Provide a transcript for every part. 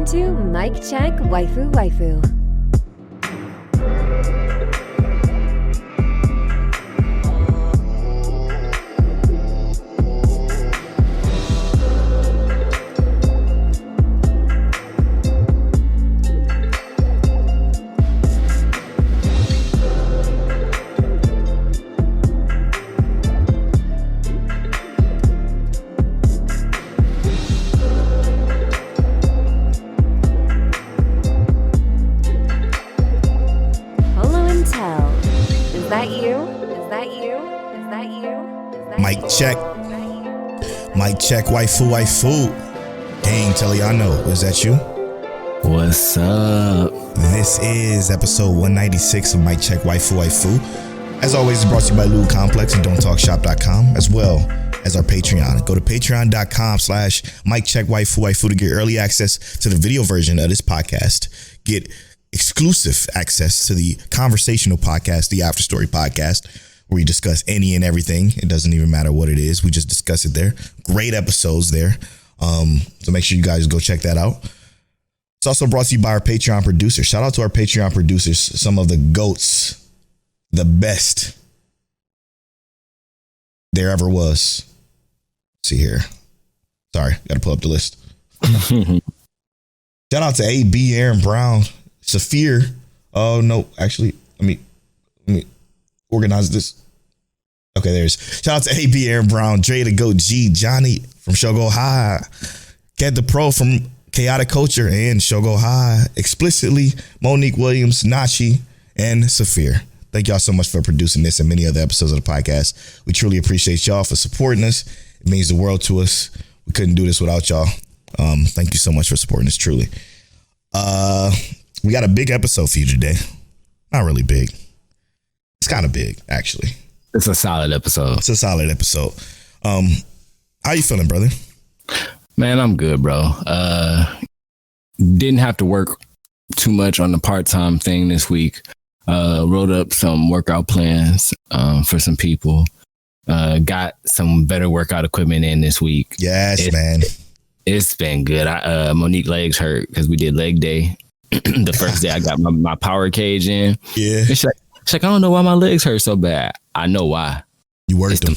to Mic Check Waifu Waifu. Mic check, waifu. Dang, Teliano, is that you? What's up? This is episode 196 of Mic Check Waifu. As always, it's brought to you by Lube Complex and Don'tTalkShop.com, as well as our Patreon. Go to patreon.com/MicCheckWaifu to get early access to the video version of this podcast. Get exclusive access to the conversational podcast, the After Story podcast, where we discuss any and everything. It doesn't even matter what it is. We just discuss it there. Great episodes there. So make sure you guys go check that out. It's also brought to you by our Patreon producers. Shout out to our Patreon producers, some of the GOATs, the best there ever was. Let's see here. Sorry, got to pull up the list. Shout out to AB, Aaron Brown, Saphir. Oh, no, actually, let me organize this. Okay, there's shout out to AB, Aaron Brown, Dre the Goat G, Johnny from Shogo High, Get the Pro from Chaotic Culture and Shogo High, Explicitly, Monique Williams, Nachi, and Saphir. Thank y'all so much for producing this and many other episodes of the podcast. We truly appreciate y'all for supporting us. It means the world to us. We couldn't do this without y'all. Thank you so much for supporting us, truly. We got a big episode for you today. Not really big. It's kind of big, actually. It's a solid episode. How you feeling, brother? Man, I'm good, bro. Didn't have to work too much on the part-time thing this week. Wrote up some workout plans for some people. Got some better workout equipment in this week. Yes, man. It's been good. Monique legs hurt because we did leg day. The first day I got my power cage in. Yeah. She's like, I don't know why my legs hurt so bad. I know why. You worked them.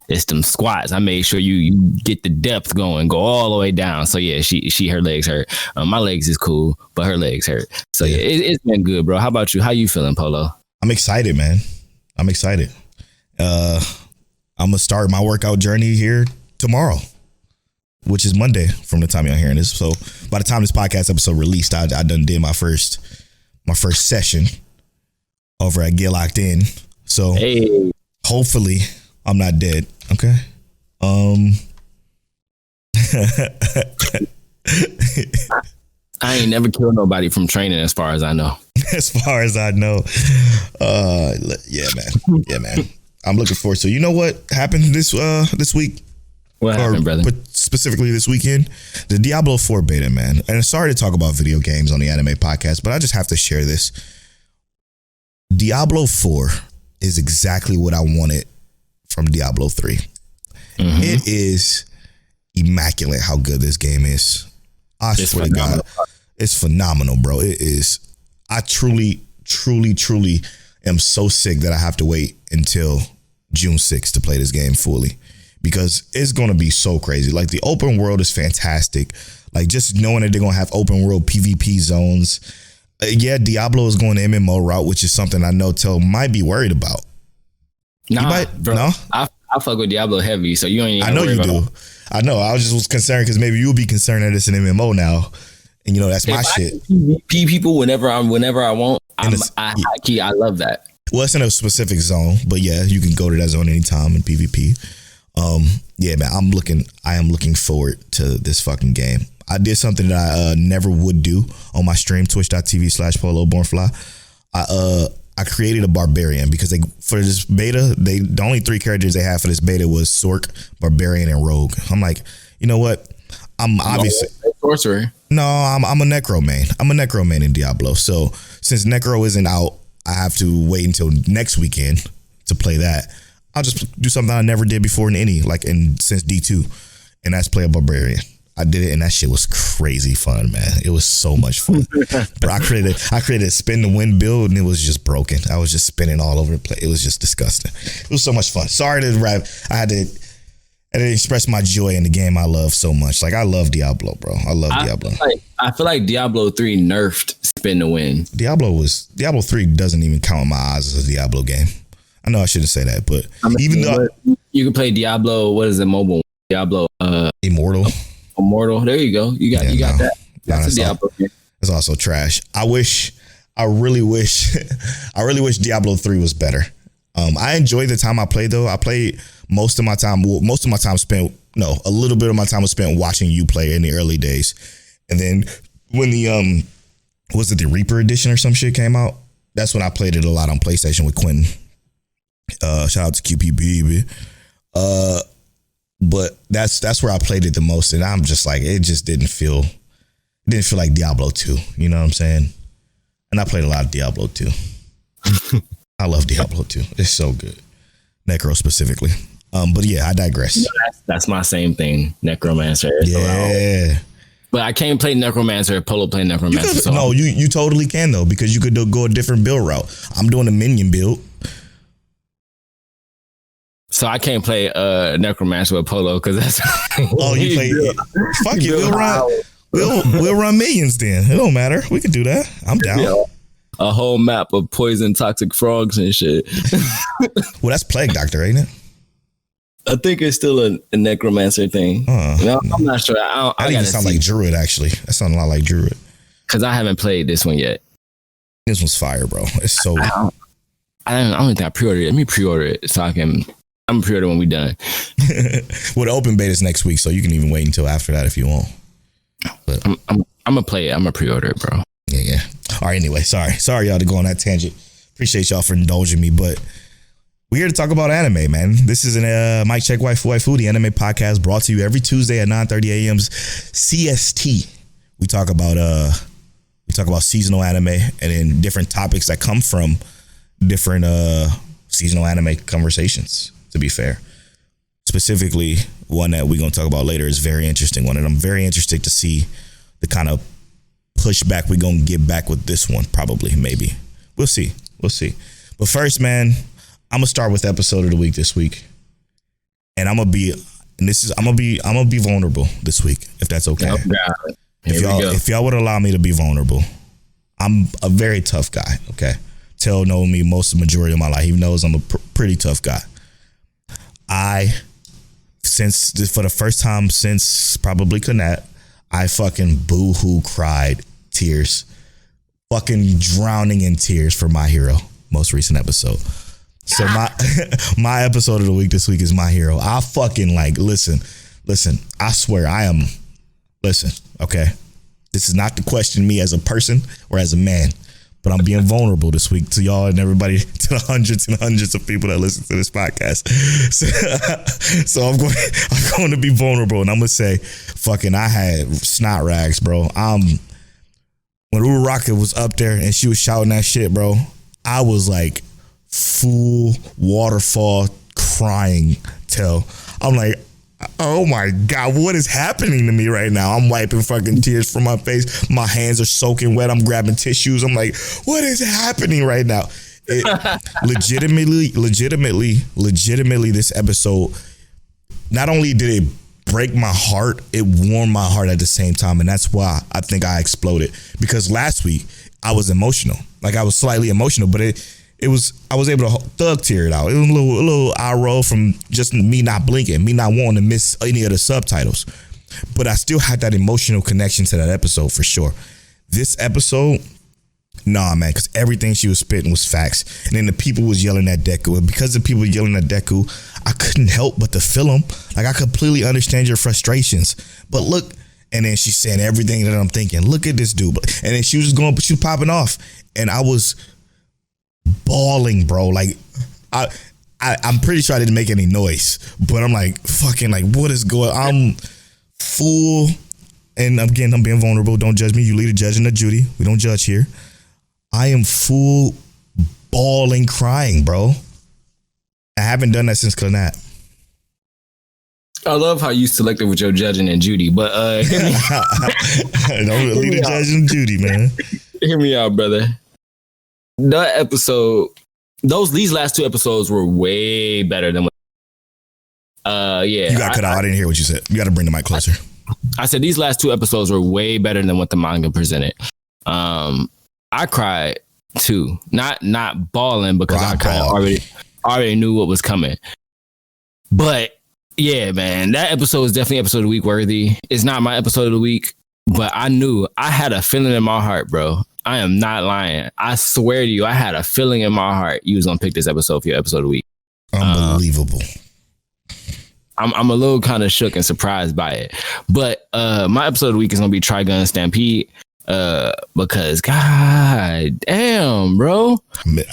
It's them squats. I made sure you get the depth going, go all the way down. So yeah, her legs hurt. My legs is cool, but her legs hurt. So yeah, it's been good, bro. How about you? How you feeling, Polo? I'm excited, man. I'm excited. I'm gonna start my workout journey here tomorrow, which is Monday from the time y'all hearing this. So by the time this podcast episode released, I done did my first session over at Get Locked In. So hopefully I'm not dead. Okay. I ain't never killed nobody from training as far as I know. Yeah, man. I'm looking forward to it. You know what happened this week? What happened, brother? Specifically this weekend, the Diablo 4 beta, man. And sorry to talk about video games on the anime podcast, but I just have to share this. Diablo 4 is exactly what I wanted from Diablo 3. Mm-hmm. It is immaculate how good this game is. I swear to God, it's phenomenal, bro. It is. I truly am so sick that I have to wait until June 6th to play this game fully, because it's going to be so crazy. Like, the open world is fantastic. Like, just knowing that they're going to have open world PvP zones. Diablo is going the MMO route, which is something I know Tel might be worried about. Bro. No? I fuck with Diablo heavy, so you ain't. I know you do. I know. I was concerned because maybe you'll be concerned that it's an MMO now, and you know that's my shit. I PvP people whenever I want. I love that. Well, it's in a specific zone, but yeah, you can go to that zone anytime in PvP. Yeah, man, I am looking forward to this fucking game. I did something that I never would do on my stream, twitch.tv/PoloBornFly. I created a barbarian because for this beta, the only 3 characters they had for this beta was Sorc, Barbarian, and Rogue. I'm like, you know what? I'm obviously sorcerer. No, I'm a Necro main. I'm a Necro main in Diablo. So since Necro isn't out, I have to wait until next weekend to play that. I'll just do something I never did before since D2, and that's play a barbarian. I did it, and that shit was crazy fun, man. It was so much fun. Bro, I created a spin to win build, and it was just broken. I was just spinning all over the place. It was just disgusting. It was so much fun. Sorry to rap. I had to express my joy in the game I love so much. Like, I love Diablo, bro. I love Diablo. I feel like Diablo 3 nerfed spin to win. Diablo 3 doesn't even count in my eyes as a Diablo game. I know I shouldn't say that, but even though you can play Diablo, what is it, mobile? Diablo Immortal. There you go. You got that. That's a Diablo game. It's also trash. I really wish Diablo 3 was better. I enjoyed the time I played though. I played a little bit of my time was spent watching you play in the early days. And then when the was it the Reaper edition or some shit came out? That's when I played it a lot on PlayStation with Quentin. Shout out to QPB. But that's where I played it the most, and I'm just like, it didn't feel like Diablo 2. You know what I'm saying? And I played a lot of Diablo 2. I love Diablo 2. It's so good. Necro specifically. But yeah, I digress. That's my same thing. Necromancer. Yeah. But I can't play Necromancer. Polo play Necromancer. You totally can though, because you could go a different build route. I'm doing a minion build. So I can't play Necromancer with Polo because that's you play. Fuck it, we'll run minions then. It don't matter. We can do that. I'm down. Yeah. A whole map of poison, toxic frogs and shit. Well, that's Plague Doctor, ain't it? I think it's still a Necromancer thing. No, I'm not sure. I even sound like Druid actually. That sounds a lot like Druid. Because I haven't played this one yet. This one's fire, bro. It's so. I don't think I pre-ordered it. Let me pre-order it so I can. I'm pre-order when we done. Well, the open beta is next week, so you can even wait until after that if you want. But I'm gonna play it. I'm gonna pre-order it, bro. Yeah. All right. Anyway, sorry y'all to go on that tangent. Appreciate y'all for indulging me, but we're here to talk about anime, man. This is a Mic Check Waifu, the anime podcast brought to you every Tuesday at 9:30 a.m. CST. We talk about seasonal anime and then different topics that come from different seasonal anime conversations. To be fair, specifically one that we're gonna talk about later is a very interesting one, and I'm very interested to see the kind of pushback we're gonna get back with this one. Probably, maybe we'll see. But first, man, I'm gonna start with episode of the week this week, and I'm gonna be vulnerable this week, if that's okay. Oh, God. If y'all would allow me to be vulnerable, I'm a very tough guy. Okay, Tell know me most of the majority of my life. He knows I'm a pretty tough guy. For the first time since probably Knat, I fucking boo-hoo cried tears, fucking drowning in tears for My Hero, most recent episode. So my episode of the week this week is My Hero. I fucking listen, I swear okay? This is not to question me as a person or as a man, but I'm being vulnerable this week to y'all and everybody, to the hundreds and hundreds of people that listen to this podcast. So I'm going to be vulnerable, and I'm going to say, fucking, I had snot rags, bro. When Uraraka was up there and she was shouting that shit, bro, I was like full waterfall crying till I'm like, oh my God, what is happening to me right now? I'm wiping fucking tears from my face. My hands are soaking wet. I'm grabbing tissues. I'm like, what is happening right now? Legitimately, this episode, not only did it break my heart, it warmed my heart at the same time. And that's why I think I exploded. Because last week I was emotional. I was slightly emotional, but I was able to thug tear it out. It was a little eye roll from just me not blinking, me not wanting to miss any of the subtitles. But I still had that emotional connection to that episode for sure. This episode, nah, man, because everything she was spitting was facts. And then the people was yelling at Deku. And because the people were yelling at Deku, I couldn't help but to feel them. I completely understand your frustrations. But look, and then she's saying everything that I'm thinking. Look at this dude. And then she was popping off. And I was bawling, bro. I'm pretty sure I didn't make any noise, but I'm like, fucking, what is going on? I'm full, and again, I'm being vulnerable. Don't judge me. You lead a judge and a Judy. We don't judge here. I am full bawling, crying, bro. I haven't done that since Knat. I love how you selected with your judging and Judy, but Don't leave the judging Judy, man. Hear me out, brother. That episode, these last two episodes were way better than what. Yeah, you got cut out. I didn't hear what you said. You got to bring the mic closer. I said these last two episodes were way better than what the manga presented. I cried too, not bawling because I kind of already knew what was coming. But yeah, man, that episode is definitely episode of the week worthy. It's not my episode of the week, but I had a feeling in my heart, bro. I am not lying. I swear to you, I had a feeling in my heart you was gonna pick this episode for your episode of the week. Unbelievable. I'm a little kind of shook and surprised by it. But my episode of the week is gonna be Trigun Stampede. Because god damn, bro,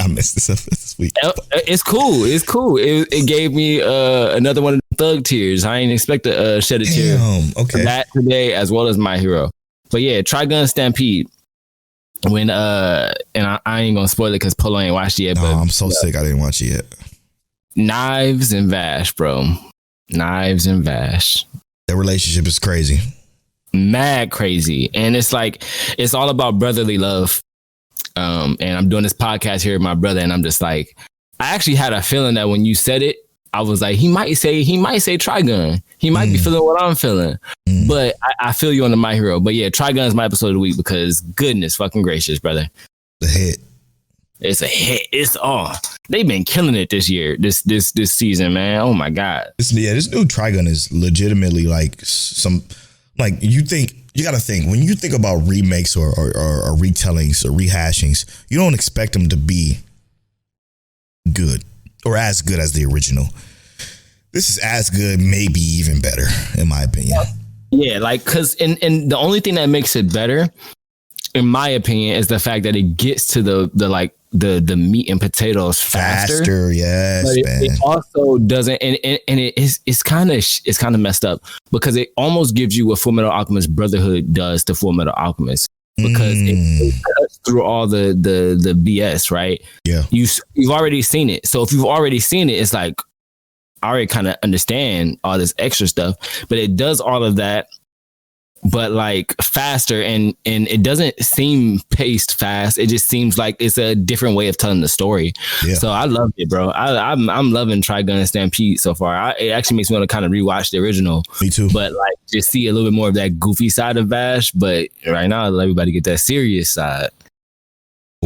I missed this week. It's cool. It gave me another one of the thug tears. I ain't expect to shed a tear for that today, as well as My Hero. But yeah, Trigun Stampede. When and I ain't gonna spoil it because Polo ain't watched it yet. But I'm so sick I didn't watch it yet. Knives and Vash, bro. Knives and Vash. Their relationship is crazy. Mad crazy. And it's like, it's all about brotherly love. And I'm doing this podcast here with my brother, and I'm just like, I actually had a feeling that when you said it, I was like, he might say Trigun. He might be feeling what I'm feeling. But I feel you on the My Hero. But yeah, Trigun is my episode of the week because goodness fucking gracious, brother. The hit. It's a hit. It's they've been killing it this year, this season, man. Oh my God. This new Trigun is legitimately like you gotta think when you think about remakes or retellings or rehashings, you don't expect them to be good or as good as the original. This is as good, maybe even better, in my opinion. Yeah, like because and the only thing that makes it better, in my opinion, is the fact that it gets to the meat and potatoes faster. Yes, but man. It also doesn't, and it's kind of messed up because it almost gives you what Full Metal Alchemist Brotherhood does to Full Metal Alchemist because it cuts through all the BS, right? Yeah, you've already seen it, so if you've already seen it, it's like I already kind of understand all this extra stuff, but it does all of that. But like faster and it doesn't seem paced fast. It just seems like it's a different way of telling the story. Yeah. So I loved it, bro. I'm loving Trigun Stampede so far. It actually makes me want to kind of rewatch the original. Me too. But like just see a little bit more of that goofy side of Vash. But right now, let everybody get that serious side.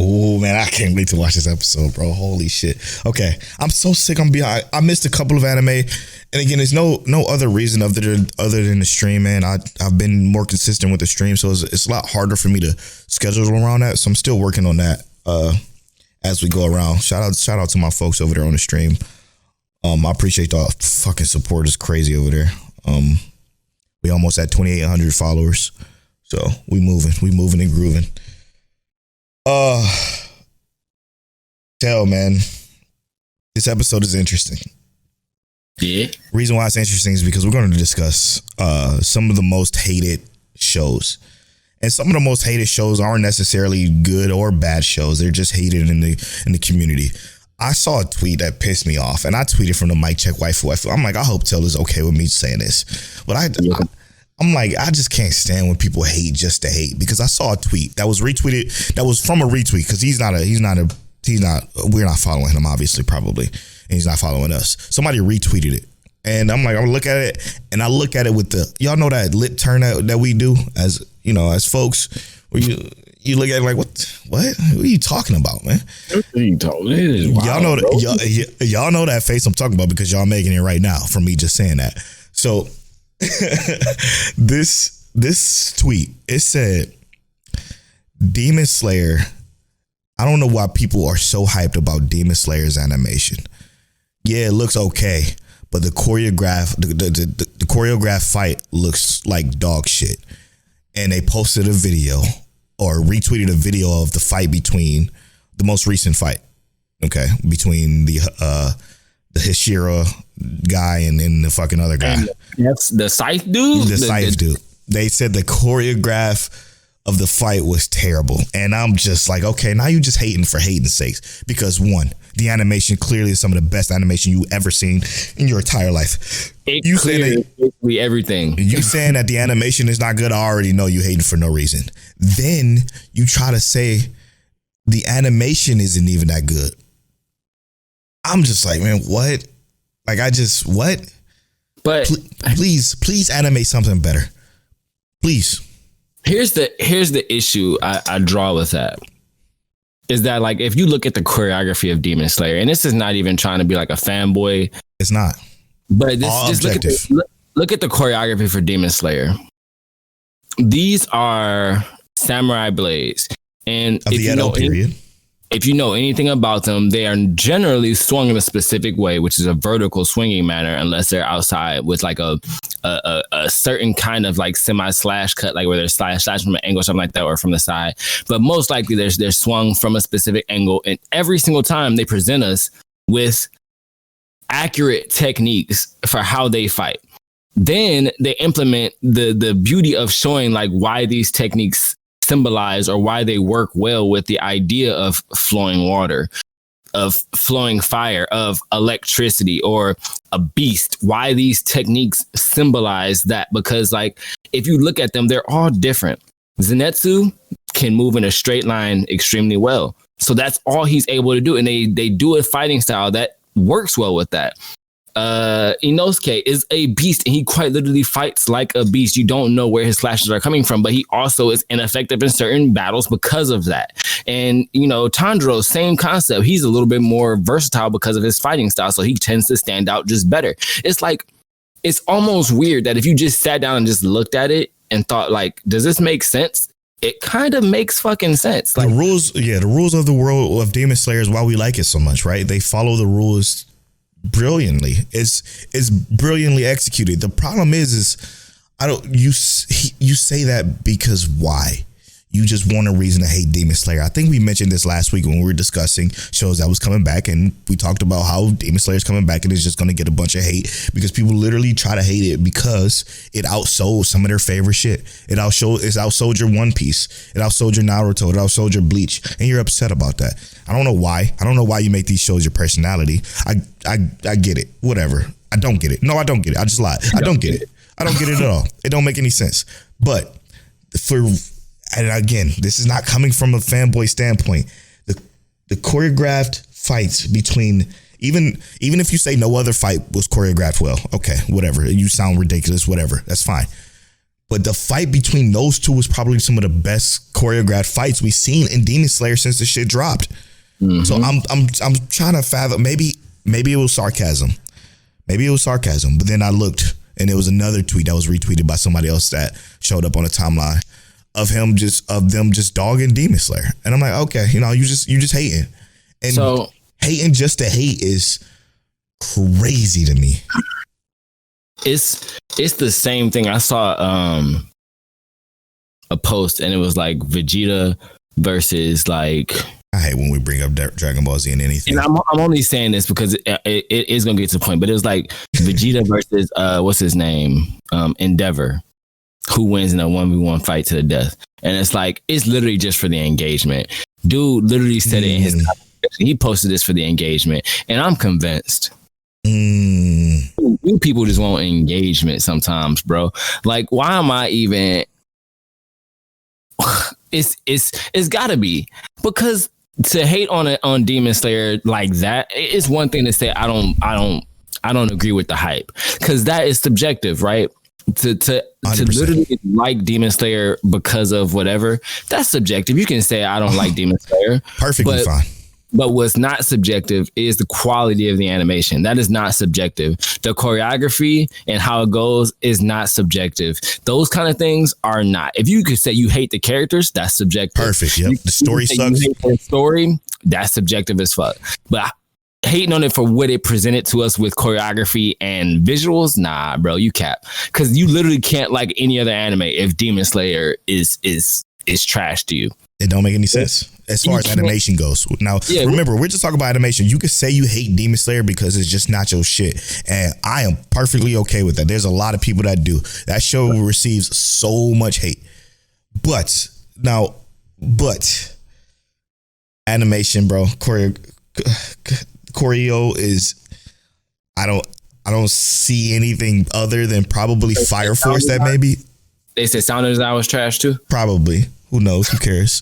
Oh man, I can't wait to watch this episode, bro. Holy shit. Okay, I'm so sick. I missed a couple of anime, and again, there's no other reason other than the stream, man. I've been more consistent with the stream, so it's a lot harder for me to schedule around that. So I'm still working on that as we go around. Shout out to my folks over there on the stream. I appreciate the fucking support. It's crazy over there. We almost at 2,800 followers, so we moving and grooving. Man, this episode is interesting. Yeah. Reason why it's interesting is because we're going to discuss some of the most hated shows. And some of the most hated shows aren't necessarily good or bad shows. They're just hated in the community. I saw a tweet that pissed me off, and I tweeted from the Mic Check Waifu. I'm like, I hope Taylor's okay with me saying this. But I'm like, I just can't stand when people hate just to hate, because I saw a tweet that was retweeted, that was from a retweet, because we're not following him, obviously, probably, and he's not following us. Somebody retweeted it, and I'm like, I look at it, and I look at it with y'all know that lip turn that we do as folks, where you look at it like, what are you talking about, man? Y'all know that, y'all know that face I'm talking about because y'all making it right now from me just saying that. So this tweet, it said, Demon Slayer. I don't know why people are so hyped about Demon Slayer's animation. Yeah, it looks okay, but the choreographed fight looks like dog shit. And they posted a video or retweeted a video of the fight between the most recent fight. Okay, between the Hashira guy and the fucking other guy. That's the Scythe dude? The Scythe dude. They said the choreographed of the fight was terrible. And I'm just like, okay, now you just hating for hating's sakes. Because one, the animation clearly is some of the best animation you ever seen in your entire life. You saying basically everything. You saying that the animation is not good, I already know you hating for no reason. Then you try to say the animation isn't even that good. I'm just like, man, what? Like, what? But please animate something better. Please. Here's the issue I draw with that. Is that, like, if you look at the choreography of Demon Slayer, and this is not even trying to be like a fanboy. It's not. But all just objective. Look at the choreography for Demon Slayer. These are samurai blades. And of the Edo period. If you know anything about them, they are generally swung in a specific way, which is a vertical swinging manner, unless they're outside with like a certain kind of like semi-slash cut, like where they're slash from an angle, something like that, or from the side. But most likely they're swung from a specific angle. And every single time they present us with accurate techniques for how they fight. Then they implement the beauty of showing like why these techniques symbolize or why they work well with the idea of flowing water, of flowing fire, of electricity, or a beast. Why these techniques symbolize that? Because like, if you look at them, they're all different. Zenitsu can move in a straight line extremely well. So that's all he's able to do. And they do a fighting style that works well with that. Inosuke is a beast, and he quite literally fights like a beast. You don't know where his slashes are coming from, but he also is ineffective in certain battles because of that. And, you know, Tanjiro, same concept. He's a little bit more versatile because of his fighting style, so he tends to stand out just better. It's like, it's almost weird that if you just sat down and just looked at it and thought, like, does this make sense? It kind of makes fucking sense. Like, the rules of the world of Demon Slayer is why we like it so much, right? They follow the rules brilliantly. It's brilliantly executed. The problem is you say that because why? You just want a reason to hate Demon Slayer. I think we mentioned this last week when we were discussing shows that was coming back, and we talked about how Demon Slayer is coming back and it's just going to get a bunch of hate because people literally try to hate it because it outsold some of their favorite shit. It's outsold your One Piece. It outsold your Naruto. It outsold your Bleach, and you're upset about that. I don't know why. I don't know why you make these shows your personality. I get it. Whatever. I don't get it. No, I don't get it. I just lied. I don't get it. I don't get it at all. It don't make any sense. But and again, this is not coming from a fanboy standpoint. The choreographed fights between, even if you say no other fight was choreographed well, okay, whatever. You sound ridiculous, whatever. That's fine. But the fight between those two was probably some of the best choreographed fights we've seen in Demon Slayer since the shit dropped. Mm-hmm. So I'm trying to fathom. Maybe it was sarcasm. But then I looked, and it was another tweet that was retweeted by somebody else that showed up on the timeline of them just dogging Demon Slayer. And I'm like, okay, you just hating. And so, hating just to hate is crazy to me. It's the same thing. I saw a post, and it was like Vegeta versus like, I hate when we bring up Dragon Ball Z and anything. And I'm only saying this because it is going to get to the point, but it was like Vegeta versus what's his name? Endeavor. Who wins in a 1v1 fight to the death. And it's like, it's literally just for the engagement. Dude literally said it in his conversation. He posted this for the engagement. And I'm convinced. You people just want engagement sometimes, bro. Like, why am I even... It's gotta be. Because to hate on Demon Slayer like that, it's one thing to say I don't agree with the hype. Because that is subjective, right? To 100%. Literally like Demon Slayer because of whatever, that's subjective. You can say I don't like Demon Slayer. Perfectly fine. But what's not subjective is the quality of the animation. That is not subjective. The choreography and how it goes is not subjective. Those kind of things are not. If you could say you hate the characters, that's subjective. Perfect. Yep. The story sucks. You hate the story, that's subjective as fuck. But hating on it for what it presented to us with choreography and visuals, nah, bro, you cap. Because you literally can't like any other anime if Demon Slayer is trash to you. It don't make any sense as far as animation goes. Now, remember, we're just talking about animation. You could say you hate Demon Slayer because it's just not your shit. And I am perfectly okay with that. There's a lot of people that do. That show receives so much hate. But now, but animation, bro, choreo is, I don't see anything other than probably Fire Force. That maybe they said sound design was trash too. Probably. Who knows? Who cares?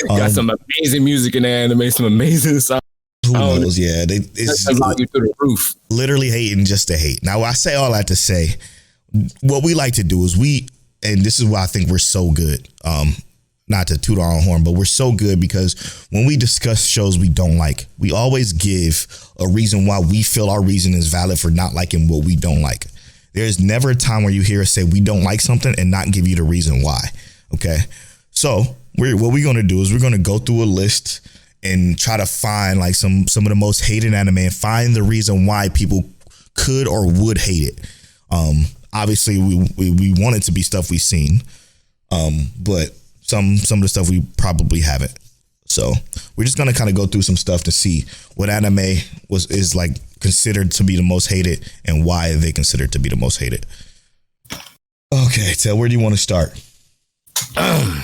Got some amazing music in there, and they made some amazing songs. Who knows? Yeah, it's you through the roof. Literally hating just to hate. Now, I say all that to say, what we like to do is and this is why I think we're so good. Not to toot our own horn, but we're so good because when we discuss shows we don't like, we always give a reason why we feel our reason is valid for not liking what we don't like. There's never a time where you hear us say we don't like something and not give you the reason why. Okay. So what we're going to do is we're going to go through a list and try to find like some of the most hated anime and find the reason why people could or would hate it. Obviously we want it to be stuff we've seen. But some of the stuff we probably haven't. So we're just gonna kind of go through some stuff to see what anime is like considered to be the most hated and why they consider it to be the most hated. Okay, Tel, where do you want to start? I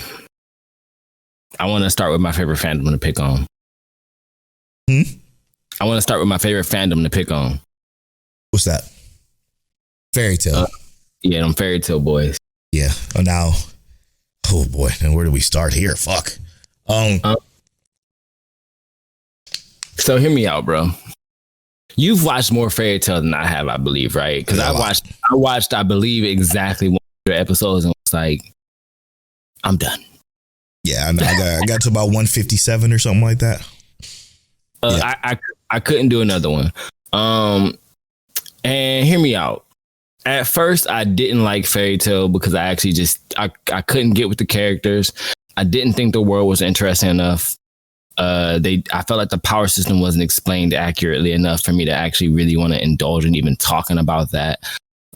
want to start with my favorite fandom to pick on. I want to start with my favorite fandom to pick on. What's that? Fairy Tail. Yeah, them Fairy Tail boys. Yeah. Oh boy, and where do we start here? Fuck. So hear me out, bro. You've watched more Fairy Tail than I have, I believe, right? Because I watched, I believe, exactly 100 episodes and was like, I'm done. Yeah, I know. I got to about 157 or something like that. Yeah. I couldn't do another one. And hear me out. At first, I didn't like Fairy Tail because I actually I couldn't get with the characters. I didn't think the world was interesting enough. I felt like the power system wasn't explained accurately enough for me to actually really want to indulge in even talking about that.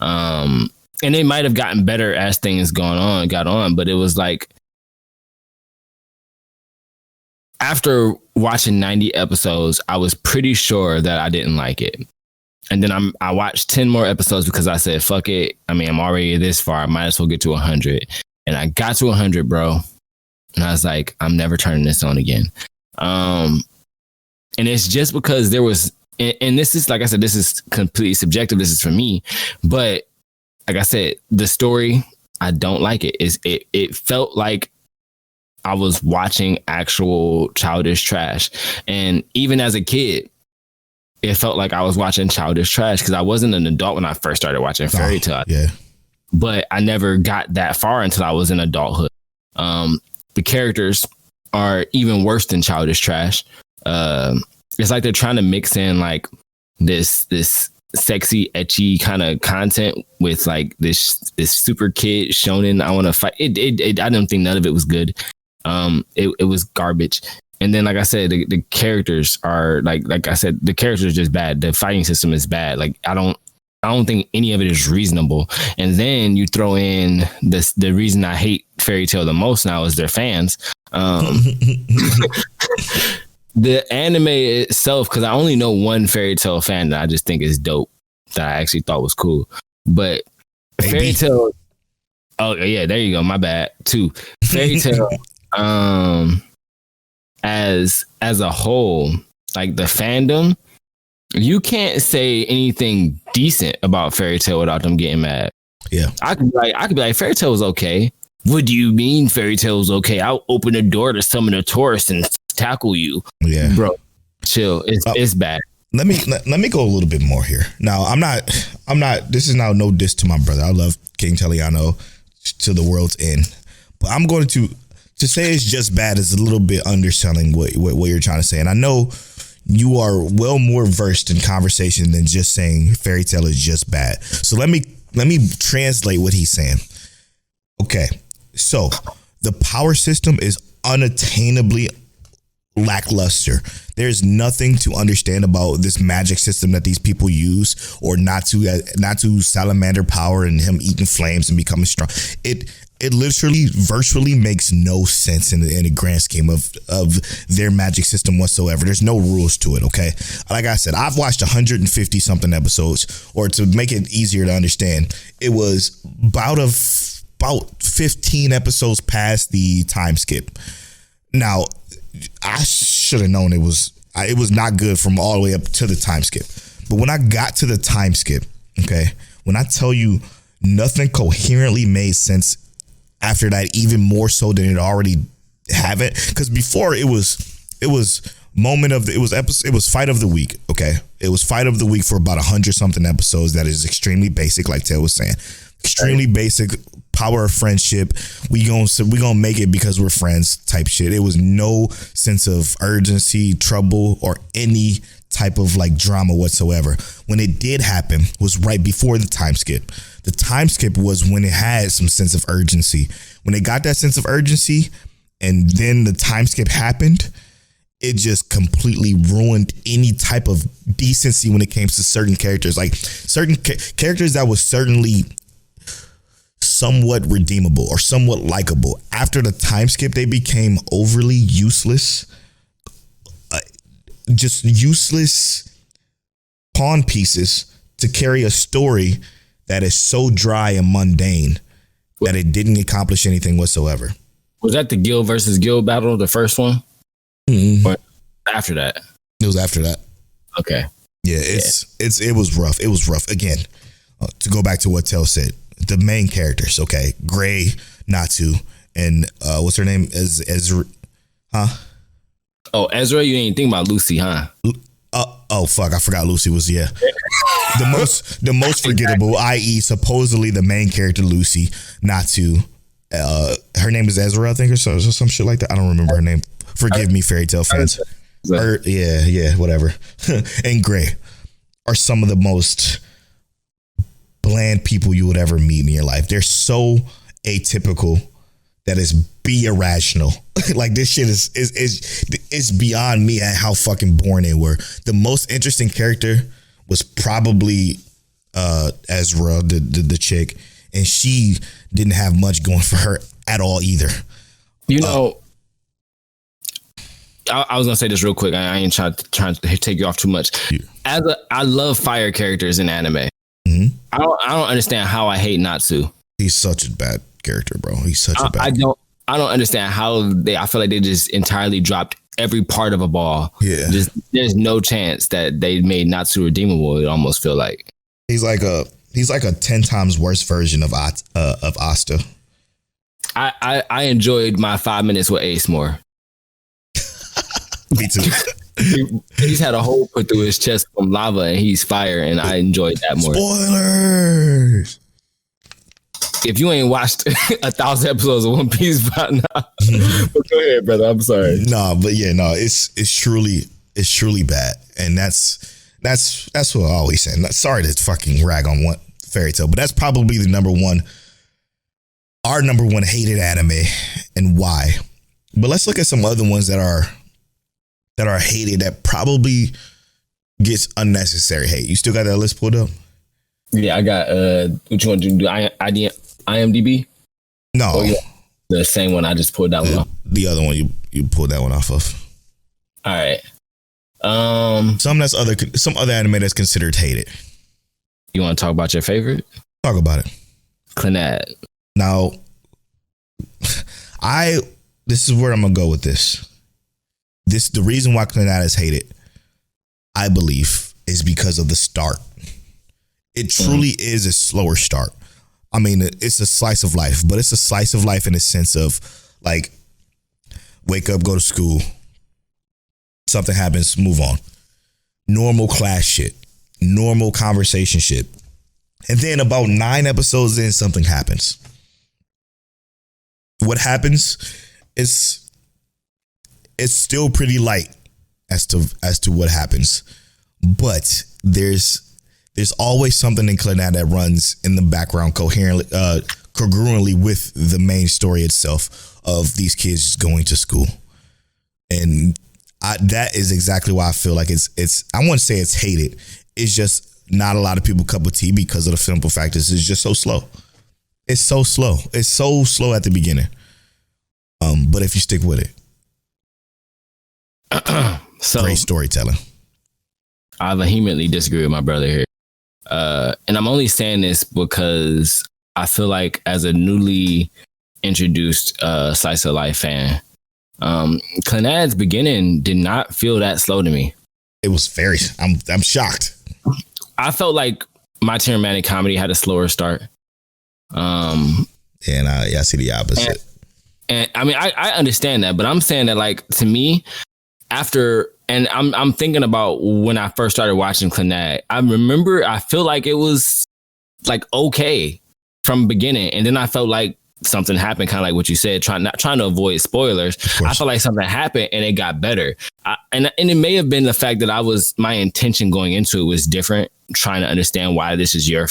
And they might have gotten better as things got on, but it was like after watching 90 episodes, I was pretty sure that I didn't like it. And then I watched 10 more episodes because I said, fuck it. I mean, I'm already this far. I might as well get to 100. And I got to 100, bro. And I was like, I'm never turning this on again. And it's just because there was, and this is, like I said, this is completely subjective. This is for me. But like I said, the story, I don't like it. It felt like I was watching actual childish trash. And even as a kid, it felt like I was watching childish trash because I wasn't an adult when I first started watching Fairy Tail. Yeah. But I never got that far until I was in adulthood. The characters are even worse than childish trash. It's like they're trying to mix in like this sexy, ecchi kind of content with like this super kid shonen. I want to fight. I don't think none of it was good. It was garbage. And then, like I said, the characters are like I said, the characters are just bad. The fighting system is bad. Like I don't think any of it is reasonable. And then you throw in the reason I hate Fairy Tail the most now is their fans. The anime itself, because I only know one Fairy Tail fan that I just think is dope, that I actually thought was cool. But Fairy Tail, oh yeah, there you go. My bad. Two Fairy Tail. As a whole, like the fandom, you can't say anything decent about Fairy Tail without them getting mad. Yeah, I could be like Fairy Tail was okay. What do you mean Fairy Tail was okay? I'll open the door to summon a tourist and tackle you. Yeah, bro, chill. It's bad. Let me go a little bit more here. Now, I'm not. This is now no diss to my brother. I love King Teliano to the world's end, but I'm going to say it's just bad is a little bit underselling what you're trying to say. And I know you are well more versed in conversation than just saying Fairy Tail is just bad. So let me translate what he's saying. Okay, so the power system is unattainably lackluster. There's nothing to understand about this magic system that these people use, or not to salamander power and him eating flames and becoming strong. It literally virtually makes no sense in the grand scheme of their magic system whatsoever. There's no rules to it, okay? Like I said, I've watched 150 something episodes, or to make it easier to understand, it was about about 15 episodes past the time skip. Now, I should have known it was not good from all the way up to the time skip. But when I got to the time skip, okay, when I tell you nothing coherently made sense after that, even more so than it already haven't, because before it was fight of the week. Okay, it was fight of the week for about 100 something episodes. That is extremely basic, like Ted was saying, extremely basic. Power of friendship. We gonna make it because we're friends type shit. It was no sense of urgency, trouble, or any type of like drama whatsoever. When it did happen was right before the time skip. The time skip was when it had some sense of urgency. When it got that sense of urgency and then the time skip happened, it just completely ruined any type of decency when it came to certain characters. Like certain characters that was certainly somewhat redeemable or somewhat likable. After the time skip, they became overly useless. Just useless pawn pieces to carry a story that is so dry and mundane that it didn't accomplish anything whatsoever. Was that the Guild versus Guild battle, the first one? Mm-hmm. Or after that? It was after that. Okay. Yeah, it was rough. It was rough. Again, to go back to what Tel said, the main characters, okay, Gray, Natsu, and what's her name? Ezra, huh? Oh, Ezra, you ain't think about Lucy, huh? Oh fuck, I forgot Lucy was the most forgettable, i.e. supposedly the main character Lucy, Natsu. Her name is Ezra, I think, or some shit like that. I don't remember her name. Forgive me, Fairy Tail fans. Yeah, whatever. And Gray are some of the most bland people you would ever meet in your life. They're so atypical that it's be irrational. Like this shit is beyond me at how fucking boring they were. The most interesting character was probably Ezra, the chick, and she didn't have much going for her at all either. You know, I was gonna say this real quick. I ain't trying to take you off too much. Yeah. I love fire characters in anime. Mm-hmm. I don't understand how I hate Natsu. He's such a bad character, bro. He's such a bad. I don't understand how I feel like they just entirely dropped every part of a ball. Yeah. There's no chance that they made Natsu redeemable. It almost feel like he's like a 10 times worse version of Asta. I enjoyed my 5 minutes with Ace more. Me too. He's had a hole put through his chest from lava and he's fire, and I enjoyed that more. Spoilers. If you ain't watched 1,000 episodes of One Piece by now, but go ahead, brother. I'm sorry. It's truly bad, and that's what I always say. Sorry to fucking rag on one Fairy Tail, but that's probably our number one hated anime, and why. But let's look at some other ones that are hated that probably gets unnecessary hate. You still got that list pulled up? Yeah, I got what you want to do? IMDb? No. Oh, yeah. The same one I just pulled that one off. The other one you pulled that one off of. All right. Some other anime that's considered hated. You want to talk about your favorite? Talk about it. Clannad. Now, this is where I'm gonna go with this. The reason why Clannad is hated, I believe, is because of the start. It truly is a slower start. I mean, it's a slice of life, but it's a slice of life in the sense of like, wake up, go to school, something happens, move on. Normal class shit, normal conversation shit. And then about 9 episodes in, something happens. What happens is it's still pretty light as to what happens, but there's always something in Clannad that runs in the background congruently with the main story itself of these kids going to school. And that is exactly why I feel like it's I wouldn't say it's hated. It's just not a lot of people cup of tea because of the simple fact is it's just so slow. It's so slow. It's so slow at the beginning. But if you stick with it, great storytelling. I vehemently disagree with my brother here. And I'm only saying this because I feel like as a newly introduced Slice of Life fan, Clannad's beginning did not feel that slow to me. It was very. I'm shocked. I felt like My Too Romantic Comedy had a slower start. And I see the opposite. And I mean, I understand that, but I'm saying that, like, to me, after, and I'm thinking about when I first started watching Clannad, I feel like it was like okay from the beginning, and then I felt like something happened, kind of like what you said, not trying to avoid spoilers. I felt like something happened and it got better. And it may have been the fact that my intention going into it was different, trying to understand why this is your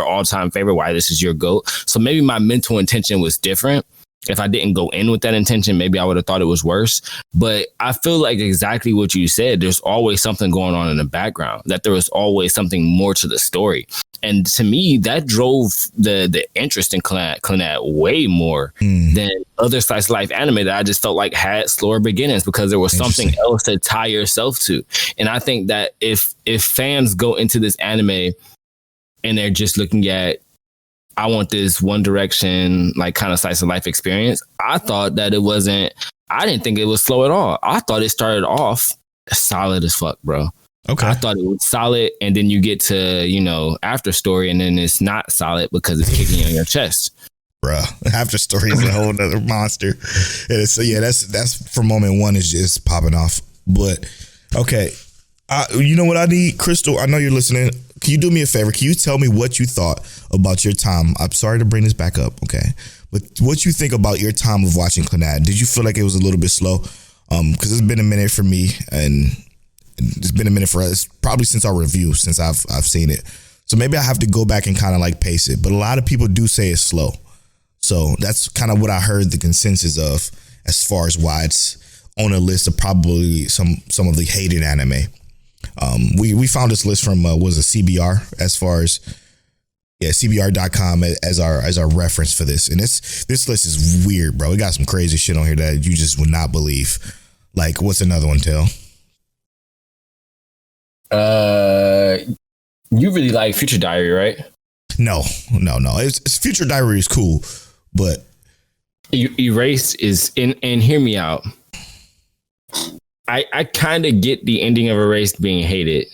all-time favorite, why this is your GOAT. So maybe my mental intention was different. If I didn't go in with that intention, maybe I would have thought it was worse. But I feel like exactly what you said, there's always something going on in the background, that there was always something more to the story. And to me, that drove the interest in Clannad way more than other slice of life anime that I just felt like had slower beginnings, because there was something else to tie yourself to. And I think that if fans go into this anime and they're just looking at, I want this One Direction, like, kind of slice of life experience, I thought that I didn't think it was slow at all. I thought it started off solid as fuck, bro. Okay. I thought it was solid, and then you get to, after story, and then it's not solid because it's kicking you in your chest. Bruh, after story is a whole nother monster. And so that's from moment one is just popping off. But okay, you know what I need, Crystal? I know you're listening. Can you do me a favor? Can you tell me what you thought about your time? I'm sorry to bring this back up, okay? But what you think about your time of watching Clannad? Did you feel like it was a little bit slow? Because it's been a minute for me, and it's been a minute for us, probably since our review, since I've seen it. So maybe I have to go back and kind of like pace it. But a lot of people do say it's slow. So that's kind of what I heard the consensus of as far as why it's on a list of probably some of the hated anime. We found this list from was it CBR, as far as CBR.com as our reference for this. And this list is weird, bro. We got some crazy shit on here that you just would not believe. Like, what's another one, Tail? You really like Future Diary, right? No. It's Future Diary is cool, but Erased is in, and hear me out. I kind of get the ending of Erased being hated,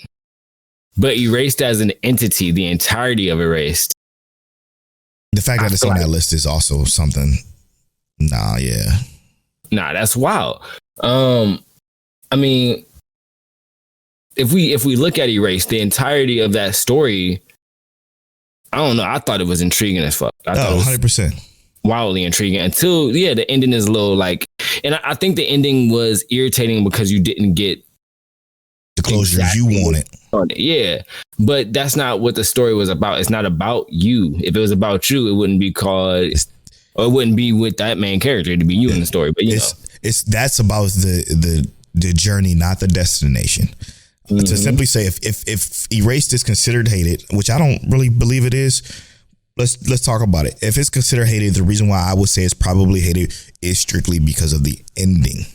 but Erased as an entity, the entirety of Erased, the fact that it's on that list is also something. Nah, that's wild. I mean, if we look at Erased, the entirety of that story, I don't know. I thought it was intriguing as fuck. I thought it was 100%. Wildly intriguing until the ending is a little like, and I think the ending was irritating because you didn't get the closure you wanted. Yeah, but that's not what the story was about. It's not about you. If it was about you, it wouldn't be called, or it wouldn't be with that main character. It'd be you in the story. But that's about the journey, not the destination. Mm-hmm. To simply say, if Erased is considered hated, which I don't really believe it is. Let's talk about it. If it's considered hated, the reason why I would say it's probably hated is strictly because of the ending.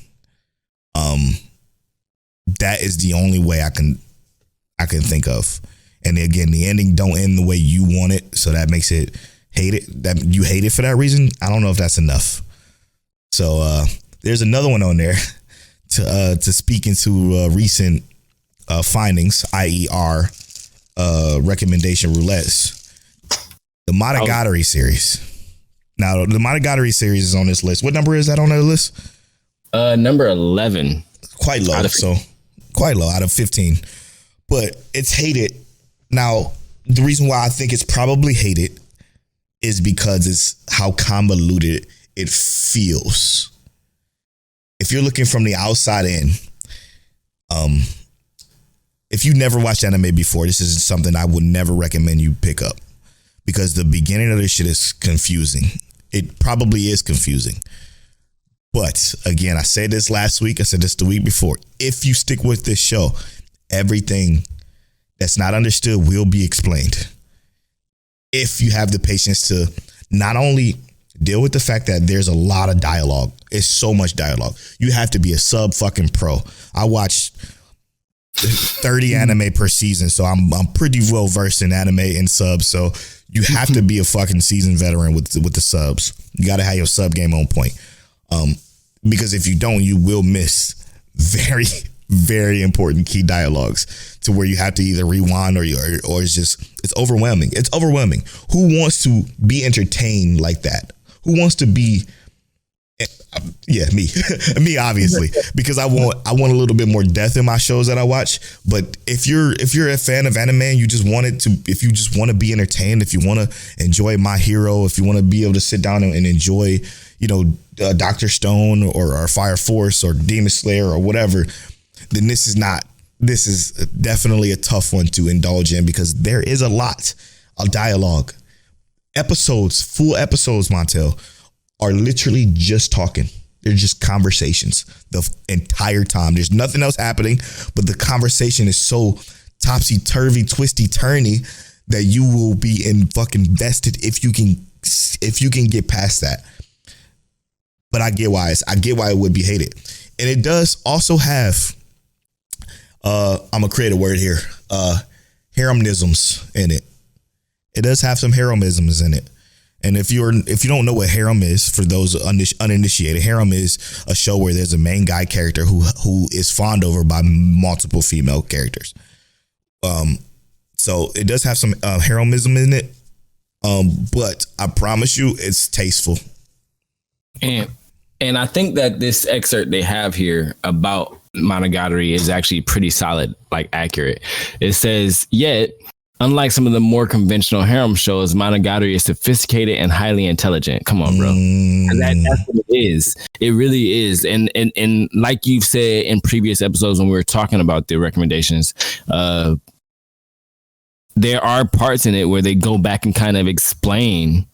That is the only way I can think of. And again, the ending don't end the way you want it, so that makes it hated. That you hate it for that reason. I don't know if that's enough. So there's another one on there to speak into recent findings, i.e. our recommendation roulettes. The Monogatari series. Now, the Monogatari series is on this list. What number is that on the list? Number 11. Quite low. Quite low out of 15. But it's hated. Now, the reason why I think it's probably hated is because it's how convoluted it feels. If you're looking from the outside in, if you never watched anime before, this is something I would never recommend you pick up. Because the beginning of this shit is confusing. It probably is confusing. But again, I said this last week. I said this the week before. If you stick with this show, everything that's not understood will be explained. If you have the patience to not only deal with the fact that there's a lot of dialogue. It's so much dialogue. You have to be a sub fucking pro. I watched 30 anime per season. So I'm pretty well versed in anime and subs. So you have to be a fucking seasoned veteran with the subs. You got to have your sub game on point. Because if you don't, you will miss very, very important key dialogues to where you have to either rewind or it's overwhelming. It's overwhelming. Who wants to be entertained like that? Who wants to be? Yeah, me, me obviously, because I want a little bit more depth in my shows that I watch. But if you're a fan of anime and if you just want to be entertained, if you want to enjoy My Hero, if you want to be able to sit down and enjoy, Dr. Stone or Fire Force or Demon Slayer or whatever, then this is definitely a tough one to indulge in because there is a lot of dialogue. Full episodes, Montel, are literally just talking. They're just conversations the entire time. There's nothing else happening, but the conversation is so topsy-turvy, twisty-turny that you will be fucking invested if you can get past that. But I get why it would be hated. And it does also have I'm gonna create a word here. Haremnisms in it. It does have some haremnisms in it. And if you don't know what harem is, for those uninitiated, harem is a show where there's a main guy character who is fawned over by multiple female characters. So it does have some haremnism in it. But I promise you, it's tasteful. And I think that this excerpt they have here about Monogatari is actually pretty solid, like accurate. It says, yet, unlike some of the more conventional harem shows, Monogatari is sophisticated and highly intelligent. Come on, bro. And that's what it is. It really is. And like you've said in previous episodes when we were talking about the recommendations, there are parts in it where they go back and kind of explain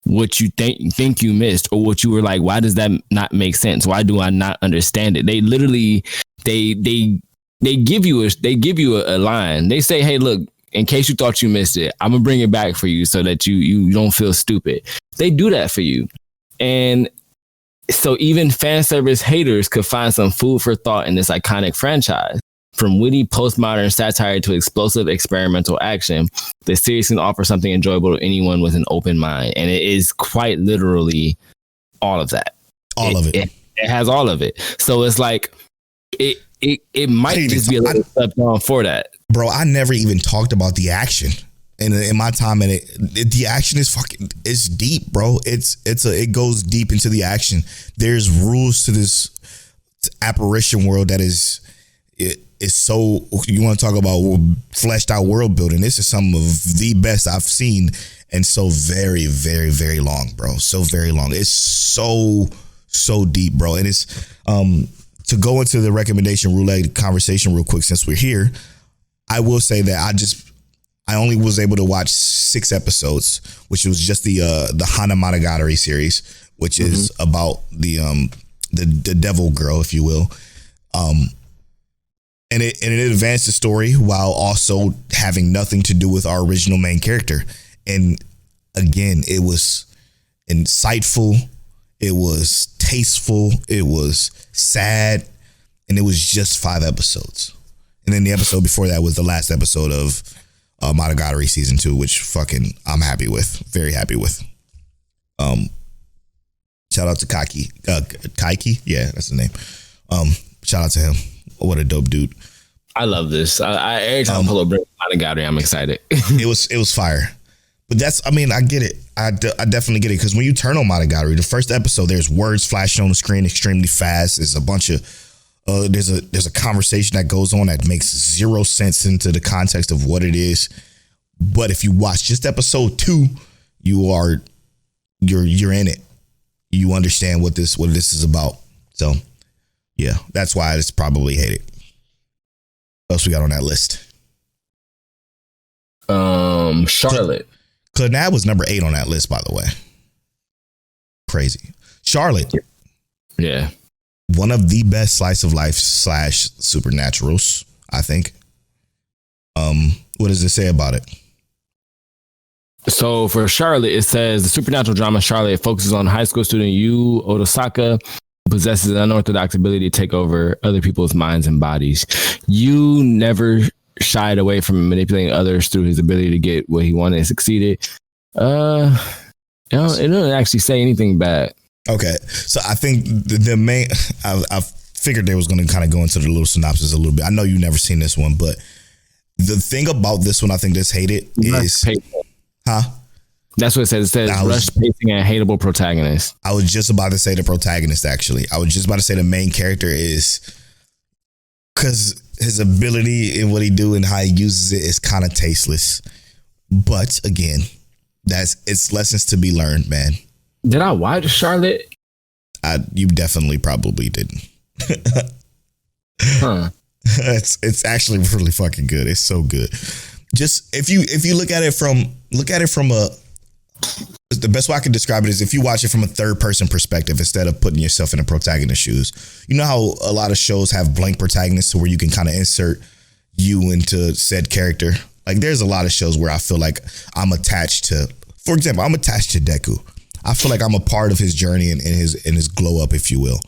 what you think you missed, or what you were like, why does that not make sense? Why do I not understand it? They literally they give you a line. They say, hey, look, in case you thought you missed it, I'm gonna bring it back for you so that you don't feel stupid. They do that for you. And so even fan service haters could find some food for thought in this iconic franchise. From witty postmodern satire to explosive experimental action, the series can offer something enjoyable to anyone with an open mind. And it is quite literally all of that. It has all of it. So it's like, it might just be a little step on for that. Bro, I never even talked about the action. And in my time in it, the action is it's deep, bro. It goes deep into the action. There's rules to this apparition world that is so, you want to talk about fleshed out world building. This is some of the best I've seen, and so very, very, very long, bro. So very long. It's so deep, bro. And it's to go into the recommendation roulette conversation real quick since we're here. I will say that I only was able to watch 6 episodes, which was just the Hana Monogatari series, which is about the devil girl, if you will. And it advanced the story while also having nothing to do with our original main character. And again, it was insightful, it was tasteful, it was sad, and it was just 5 episodes. And then the episode before that was the last episode of Monogatari season 2, which I'm happy with, very happy with. Shout out to Kaiki, yeah, that's the name. Shout out to him. What a dope dude. I love this. I every time Polo brings Monogatari, I'm excited. It was fire. But I get it. I definitely get it. Because when you turn on Monogatari, the first episode, there's words flashing on the screen extremely fast. There's a bunch of there's a conversation that goes on that makes zero sense into the context of what it is. But if you watch just episode 2, you're in it. You understand what this is about. So yeah, that's why it's probably hated. What else we got on that list? Charlotte. Clannad was number 8 on that list, by the way. Crazy. Charlotte. Yeah. One of the best slice of life / supernaturals, I think. What does it say about it? So for Charlotte, it says the supernatural drama Charlotte focuses on high school student Yu Otosaka, possesses an unorthodox ability to take over other people's minds and bodies. You never shied away from manipulating others through his ability to get what he wanted and succeeded. It doesn't actually say anything bad. Okay, so I think the main, I figured they was going to kind of go into the little synopsis a little bit. I know you never seen this one, but the thing about this one I think that's hated is, That's what it says. It says rush pacing and hateable protagonist. I was just about to say the protagonist, actually. I was just about to say the main character is, because his ability and what he do and how he uses it is kind of tasteless. But again, it's lessons to be learned, man. Did I watch Charlotte? You definitely probably didn't. Huh. It's actually really fucking good. It's so good. Just if you look at it from the best way I can describe it is if you watch it from a third person perspective instead of putting yourself in a protagonist's shoes. You know how a lot of shows have blank protagonists to where you can kind of insert you into said character. Like there's a lot of shows where I feel like I'm attached to, for example, I'm attached to Deku. I feel like I'm a part of his journey and his glow up, if you will.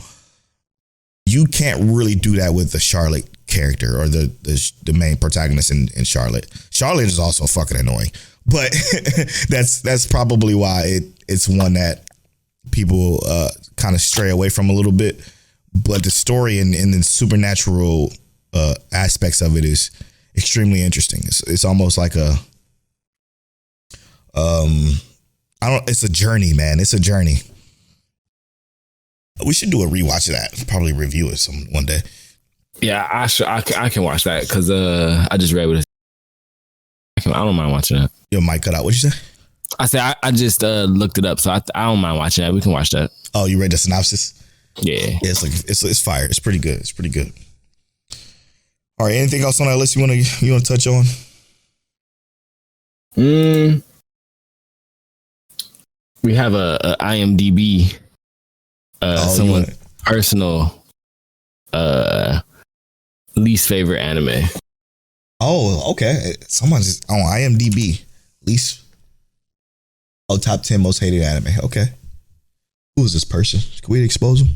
You can't really do that with the Charlotte character or the main protagonist in Charlotte. Charlotte is also fucking annoying, but that's probably why it's one that people kind of stray away from a little bit. But the story and the supernatural aspects of it is extremely interesting. It's almost like it's a journey, man. It's a journey. We should do a rewatch of that. Probably review it one day. Yeah, I can watch that because I just read what it said. I don't mind watching that. Your mic cut out. What'd you say? I said I just looked it up, so I don't mind watching that. We can watch that. Oh, you read the synopsis? Yeah. It's fire. It's pretty good. It's pretty good. All right. Anything else on that list you want to touch on? We have a IMDb. Someone's personal least favorite anime. Oh, okay. Someone's on IMDb. Top 10 most hated anime. Okay. Who is this person? Can we expose him?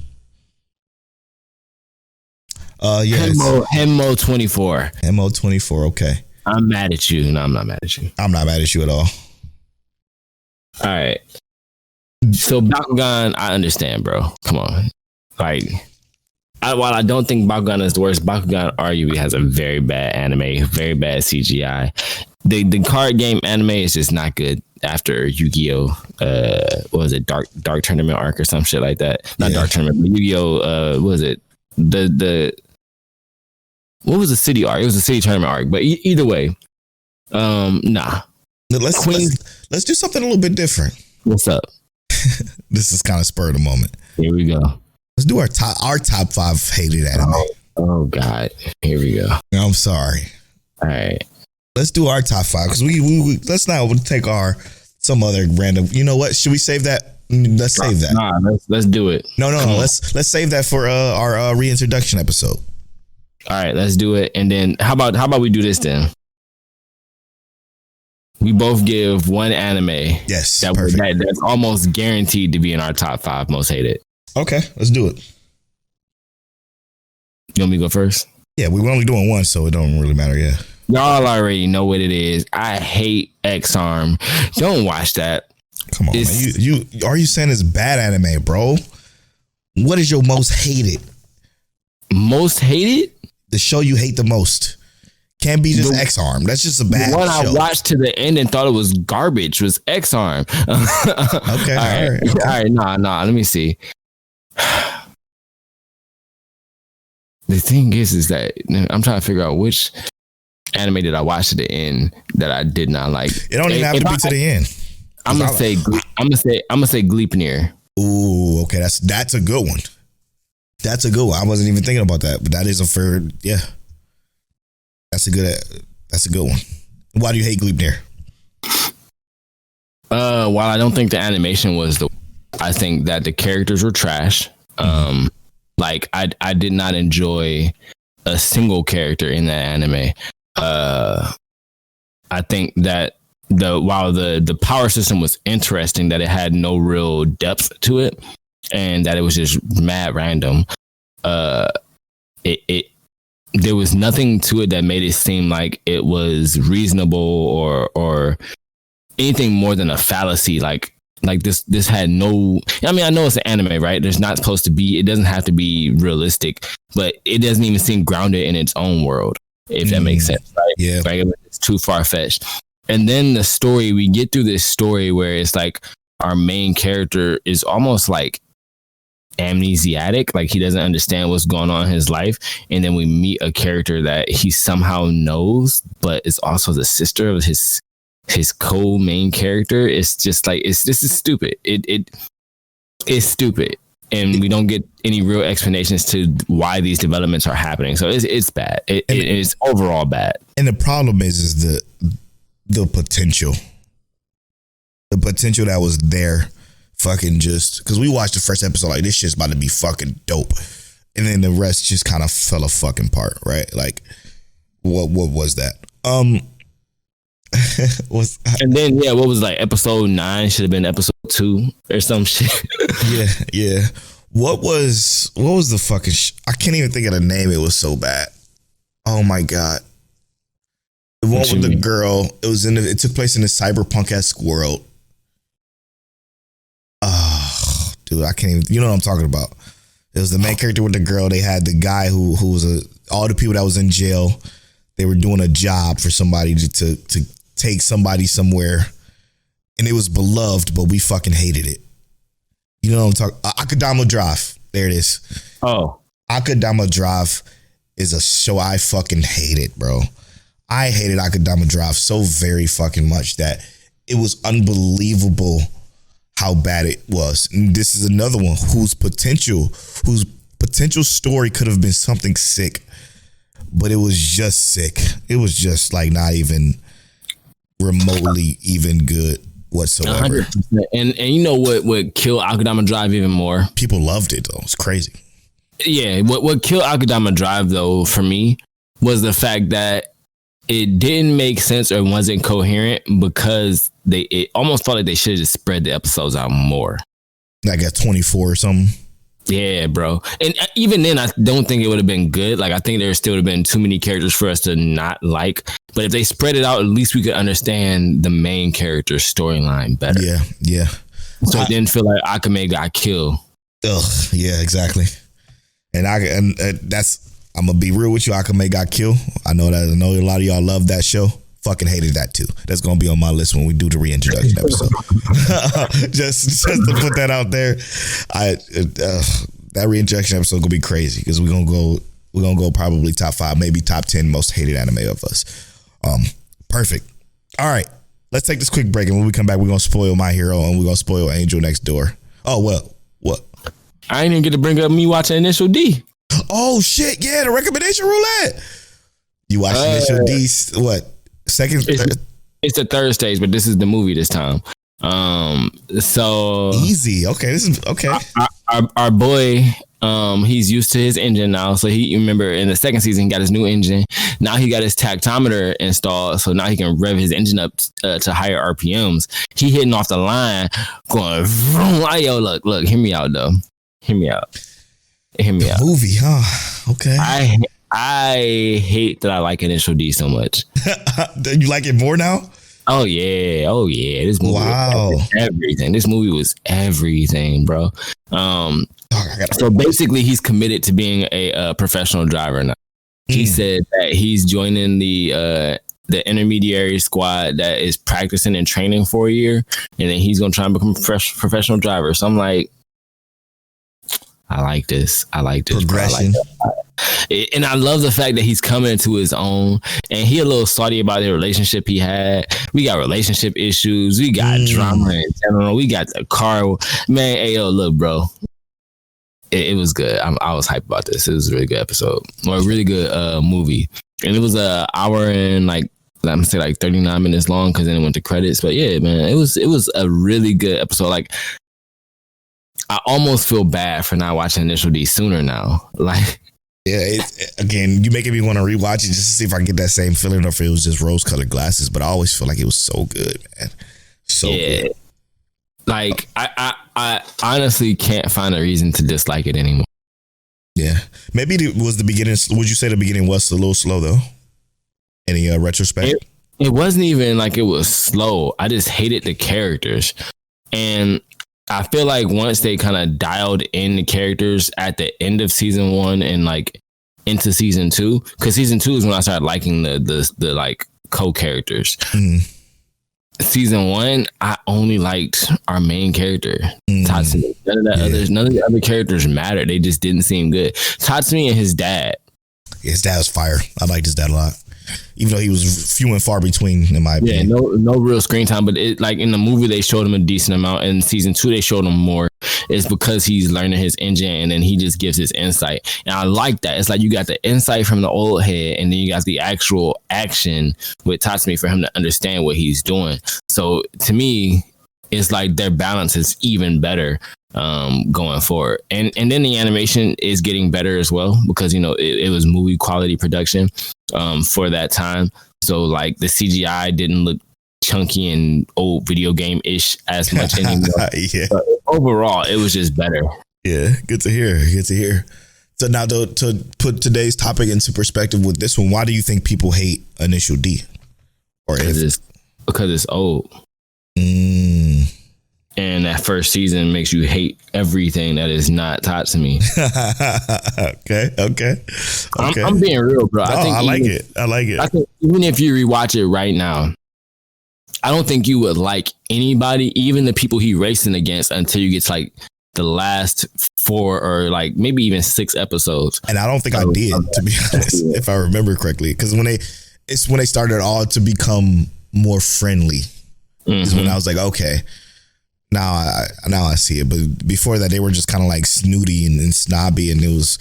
Yeah. Henmo 24. Henmo 24. Okay. I'm mad at you. No, I'm not mad at you. I'm not mad at you at all. All right. So Bakugan, I understand, bro. Come on. Like, while I don't think Bakugan is the worst, Bakugan arguably has a very bad anime, very bad CGI. The card game anime is just not good after Yu-Gi-Oh! What was it? Dark Tournament arc or some shit like that. Not Dark Tournament, but Yu-Gi-Oh! What was it? What was the city arc? It was the city tournament arc. But either way, nah. Let's do something a little bit different. What's up? This is kind of spur of the moment. Here we go. Let's do our top 5 hated anime. Oh God. Here we go. I'm sorry. All right. Let's do our top 5 because we let's not take some other random. You know what? Should we save that? Let's save that. Nah, let's do it. No. Let's save that for our reintroduction episode. All right, let's do it. And then how about we do this then? We both give one anime. Yes, that's almost guaranteed to be in our top 5 most hated. Okay, let's do it. You want me to go first? Yeah, we were only doing one, so it don't really matter. Yeah. Y'all already know what it is. I hate X-Arm. Don't watch that. Come on, man. You are you saying it's bad anime, bro? What is your most hated? Most hated? The show you hate the most. Can't be just X-Arm. That's just a bad show. The one I watched to the end and thought it was garbage was X-Arm. Okay. All right. Nah. Let me see. The thing is that I'm trying to figure out which anime did I watch to the end that I did not like. It don't even have to be to the end. I'm gonna say Gleipnir. Ooh, okay. That's a good one. That's a good one. I wasn't even thinking about that, but that is a fair. Yeah, that's a good one. Why do you hate Gleipnir? While I don't think the animation was I think that the characters were trash. Like I did not enjoy a single character in that anime. I think that while the power system was interesting, that it had no real depth to it. and that it was just mad random. It there was nothing to it that made it seem like it was reasonable or anything more than a fallacy. Like this had no. I mean, I know it's an anime, right? There's not supposed to be. It doesn't have to be realistic, but it doesn't even seem grounded in its own world. If that makes sense, right? Yeah, right? It's too far fetched. And then the story, we get through this story where it's like our main character is almost like amnesiac, like he doesn't understand what's going on in his life, and then we meet a character that he somehow knows, but is also the sister of his co-main character. It's just like this is stupid. It's stupid, and we don't get any real explanations to why these developments are happening. So it's bad. It's overall bad. And the problem is the potential that was there. Fucking just because we watched the first episode, like this shit's about to be fucking dope, and then the rest just kind of fell a fucking part, right? Like, what was that? And then what was like episode 9 should have been episode 2 or some shit. yeah. What was the fucking? I can't even think of the name. It was so bad. Oh my god. The one with the girl. It took place in a cyberpunk-esque world. Oh, dude, I can't even. You know what I'm talking about? It was the main character with the girl. They had the guy who was all the people that was in jail. They were doing a job for somebody to take somebody somewhere, and it was beloved, but we fucking hated it. You know what I'm talking? Akudama Drive. There it is. Oh, Akudama Drive is a show I fucking hated, bro. I hated Akudama Drive so very fucking much that it was unbelievable how bad it was. And this is another one whose potential story could have been something sick, but it was just sick. It was just like not even remotely even good whatsoever. 100%. And you know what killed Akudama Drive even more? People loved it though. It's crazy. Yeah, what killed Akudama Drive though for me was the fact that it didn't make sense or wasn't coherent because it almost felt like they should have just spread the episodes out more. Like at 24 or something. Yeah, bro. And even then, I don't think it would have been good. Like, I think there still would have been too many characters for us to not like. But if they spread it out, at least we could understand the main character's storyline better. Yeah. So it didn't feel like Akame got killed. Ugh, yeah, exactly. And that's, I'm gonna be real with you. Akame got killed. I know a lot of y'all love that show. Fucking hated that too. That's gonna be on my list when we do the reintroduction episode. just to put that out there. That reintroduction episode gonna be crazy because we're gonna go probably top 5, maybe top 10 most hated anime of us. Perfect. All right, let's take this quick break, and when we come back, we're gonna spoil My Hero and we're gonna spoil Angel Next Door. Oh well, what? I ain't even get to bring up me watching Initial D. Oh shit! Yeah, the recommendation roulette. You watched Initial D? What? Second? It's the third stage, but this is the movie this time. So easy. Okay, this is okay. Our boy, he's used to his engine now. So you remember in the second season, he got his new engine. Now he got his tactometer installed, so now he can rev his engine up to higher RPMs. He hitting off the line, going vroom. Yo, look, hear me out though. Hear me out. Movie, huh? Okay. I hate that I like Initial D so much. You like it more now? Oh yeah. This movie was everything. This movie was everything, bro. So basically, he's committed to being a professional driver now. He said that he's joining the intermediary squad that is practicing and training for a year, and then he's gonna try and become a professional driver. So I'm like, I like this. Progression. And I love the fact that he's coming to his own, and he a little salty about the relationship he had. We got relationship issues. We got drama in general. We got the car. Man, hey, yo, look, bro. It was good. I was hyped about this. It was a really good episode. Or a really good movie. And it was an hour and I'm gonna say 39 minutes long because then it went to credits. But yeah, man, it was a really good episode. Like, I almost feel bad for not watching Initial D sooner now. Like, yeah, again, you making me want to rewatch it just to see if I can get that same feeling or if it was just rose-colored glasses. But I always feel like it was so good, man. So good. Like I honestly can't find a reason to dislike it anymore. Yeah, maybe it was the beginning. Would you say the beginning was a little slow though? Any retrospect? It wasn't even like it was slow. I just hated the characters, and I feel like once they kind of dialed in the characters at the end of season 1 and like into season 2, because season 2 is when I started liking the like co-characters. Season 1, I only liked our main character, Tatsumi. None of the other characters mattered. They just didn't seem good. Tatsumi and his dad. His dad was fire. I liked his dad a lot, even though he was few and far between, in my opinion. Yeah, no real screen time. But it, like in the movie, they showed him a decent amount. In season 2, they showed him more. It's because he's learning his engine, and then he just gives his insight. And I like that. It's like you got the insight from the old head, and then you got the actual action with Tatsumi for him to understand what he's doing. So to me, it's like their balance is even better going forward. And then the animation is getting better as well, because, you know, it was movie quality production for that time. So like the CGI didn't look chunky and old video game-ish as much anymore. Yeah. But overall, it was just better. Yeah, good to hear. Good to hear. So now to put today's topic into perspective with this one, why do you think people hate Initial D? Or because it's old. And that first season makes you hate everything that is not Tatsumi. Okay. I'm being real, bro. I like it. I think even if you rewatch it right now, I don't think you would like anybody, even the people he racing against, until you get to like the last 4 or like maybe even 6 episodes. And I don't think I did, to be honest, if I remember correctly, because when they started all to become more friendly, is when I was like, okay, now I see it. But before that, they were just kind of like snooty and snobby, and it was,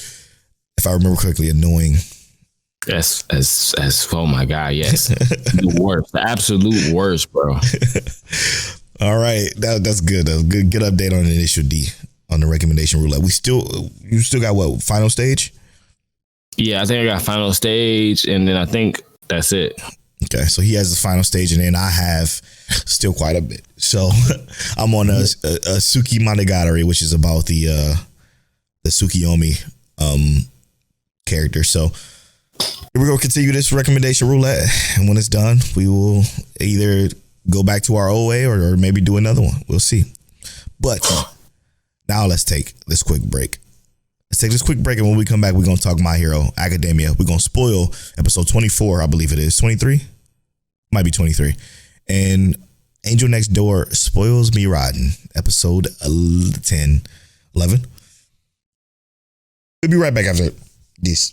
if I remember correctly, annoying. As oh my God, yes. The worst, the absolute worst, bro. All right, that's good. That's good update on Initial D on the recommendation roulette. You still got what, final stage? Yeah, I think I got final stage, and then I think that's it. Okay, so he has the final stage, and then I have still quite a bit. So I'm on a Suki Monogatari, which is about the Tsukiyomi character. So we're going to continue this recommendation roulette, and when it's done, we will either go back to our old way or maybe do another one. We'll see. But now let's take this quick break. And when we come back, we're going to talk My Hero Academia. We're going to spoil episode 24, I believe it is. 23? Might be 23. And Angel Next Door spoils me rotten. Episode 11. We'll be right back after this.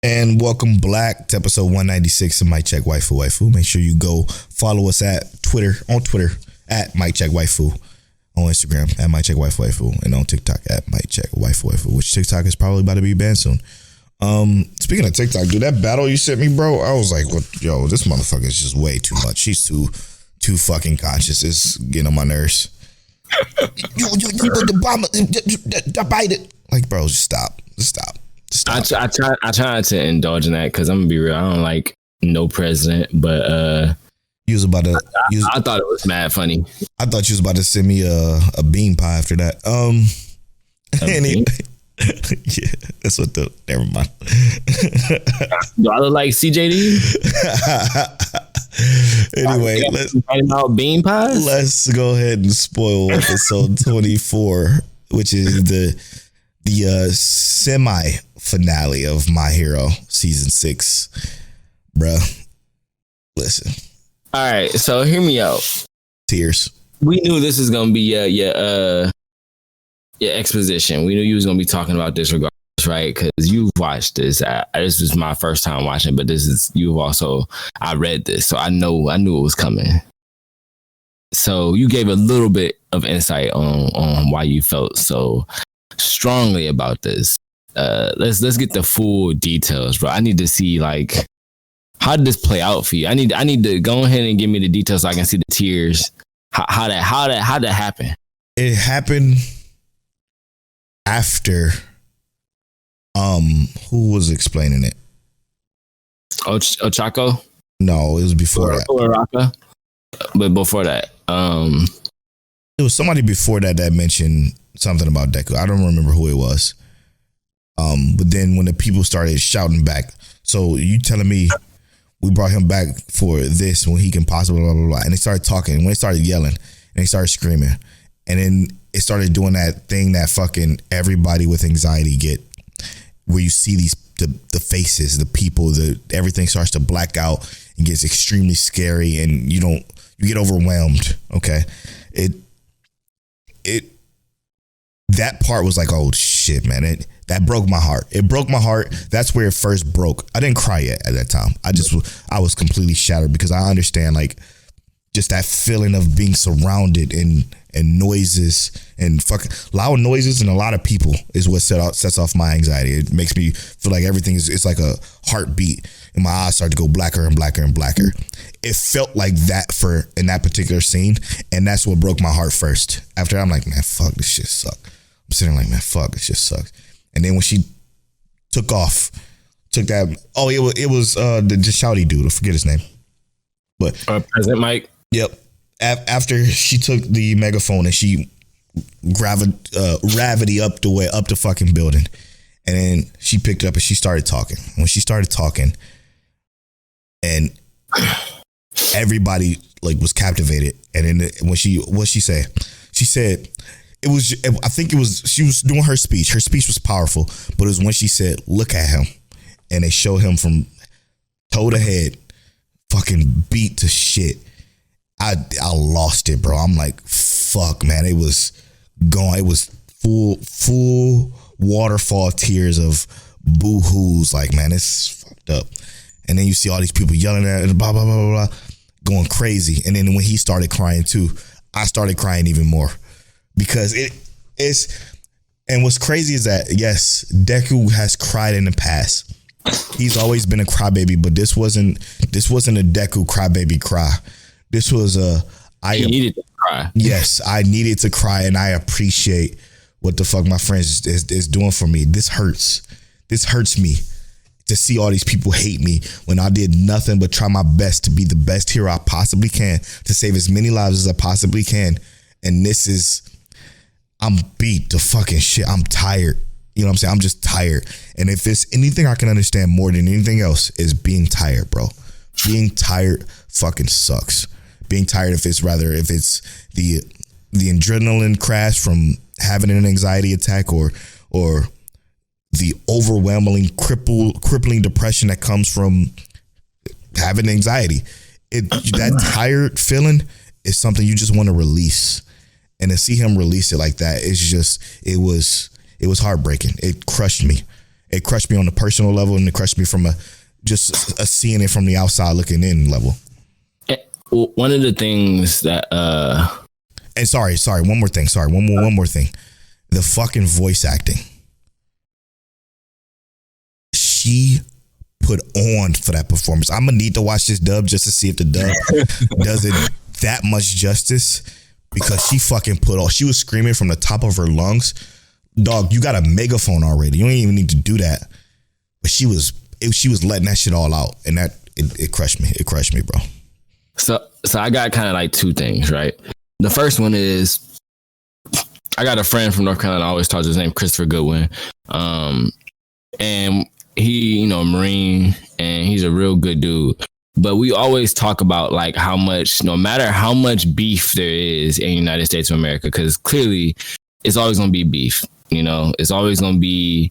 And welcome back to episode 196 of Mic Check Waifu Waifu. Make sure you go follow us on Twitter at Mic Check Waifu, on Instagram at Mic Check Waifu Waifu, and on TikTok at Mic Check Waifu Waifu, which TikTok is probably about to be banned soon. Speaking of TikTok, dude, that battle you sent me, bro, I was like, what? Yo, this motherfucker is just way too much. She's too fucking conscious. It's getting on my nerves. you bite it. Like, bro, just stop. I try to indulge in that because I'm gonna be real. I don't like no president, but you was about to. I thought it was mad funny. I thought you was about to send me a bean pie after that. Anyway, yeah, that's what the. Never mind. Do I look like CJD? Anyway, about bean pies. Let's go ahead and spoil episode 24, which is the semi finale of My Hero season 6. Bruh, listen. All right, so hear me out. Tears. We knew this was gonna be your exposition. We knew you was gonna be talking about this regardless, right? Because you've watched this. This was my first time watching, but I read this, so I knew it was coming. So you gave a little bit of insight on why you felt so strongly about this. Let's get the full details, bro. I need to see, like, how did this play out for you? I need to go ahead and give me the details so I can see the tears. How that happen? It happened after who was explaining it? Ochako? No, it was before that. Uraraka? But before that, it was somebody before that mentioned something about Deku. I don't remember who it was. But then when the people started shouting back, so you telling me we brought him back for this when he can possibly blah, blah, blah. And they started talking. When they started yelling and they started screaming, and then it started doing that thing that fucking everybody with anxiety get, where you see the faces, the people, everything starts to black out and gets extremely scary, and you get overwhelmed. Okay. That part was like, oh shit, man. That broke my heart. It broke my heart. That's where it first broke. I didn't cry yet at that time. I was completely shattered because I understand, like, just that feeling of being surrounded and noises and fucking loud noises and a lot of people is what sets off my anxiety. It makes me feel like everything it's like a heartbeat, and my eyes start to go blacker and blacker and blacker. It felt like that in that particular scene, and that's what broke my heart first. After that, I'm like, man, fuck, this shit sucks. I'm sitting like, man, fuck, this shit sucks. And then when she took that, it was the shouty dude, I forget his name, but President Mike. Yep. After she took the megaphone and she gravity up the fucking building, and then she picked it up and she started talking. When she started talking, and everybody like was captivated, and then what'd she say? She said she was doing her speech. Her speech was powerful, but it was when she said, "Look at him," and they show him from toe to head, fucking beat to shit. I lost it, bro. I'm like, fuck, man. It was gone. It was full waterfall tears of boo-hoos. Like, man, it's fucked up. And then you see all these people yelling at it, blah, blah, blah, blah, blah, going crazy. And then when he started crying too, I started crying even more. Because and what's crazy is that, yes, Deku has cried in the past. He's always been a crybaby, but this wasn't a Deku crybaby cry. This was I needed to cry. Yes, I needed to cry, and I appreciate what the fuck my friends is doing for me. This hurts. This hurts me to see all these people hate me when I did nothing but try my best to be the best hero I possibly can, to save as many lives as I possibly can. And I'm beat to fucking shit. I'm tired. You know what I'm saying? I'm just tired. And if there's anything I can understand more than anything else, is being tired, bro. Being tired fucking sucks. Being tired, if it's the adrenaline crash from having an anxiety attack, or the overwhelming crippling depression that comes from having anxiety. That tired feeling is something you just want to release. And to see him release it like that, it was heartbreaking. It crushed me. It crushed me on the personal level, and it crushed me from a seeing it from the outside looking in level. One of the things that and sorry, one more thing. One more thing. The fucking voice acting. She put on for that performance. I'm gonna need to watch this dub just to see if the dub does it that much justice, because she fucking put on. She was screaming from the top of her lungs. Dog, you got a megaphone already. You don't even need to do that. But she was letting that shit all out, and that it crushed me. It crushed me, bro. So I got kind of like two things, right? The first one is I got a friend from North Carolina. I always talk to his name, Christopher Goodwin. And he, Marine, and he's a real good dude. But we always talk about like how much, no matter how much beef there is in the United States of America, because clearly it's always going to be beef. It's always going to be,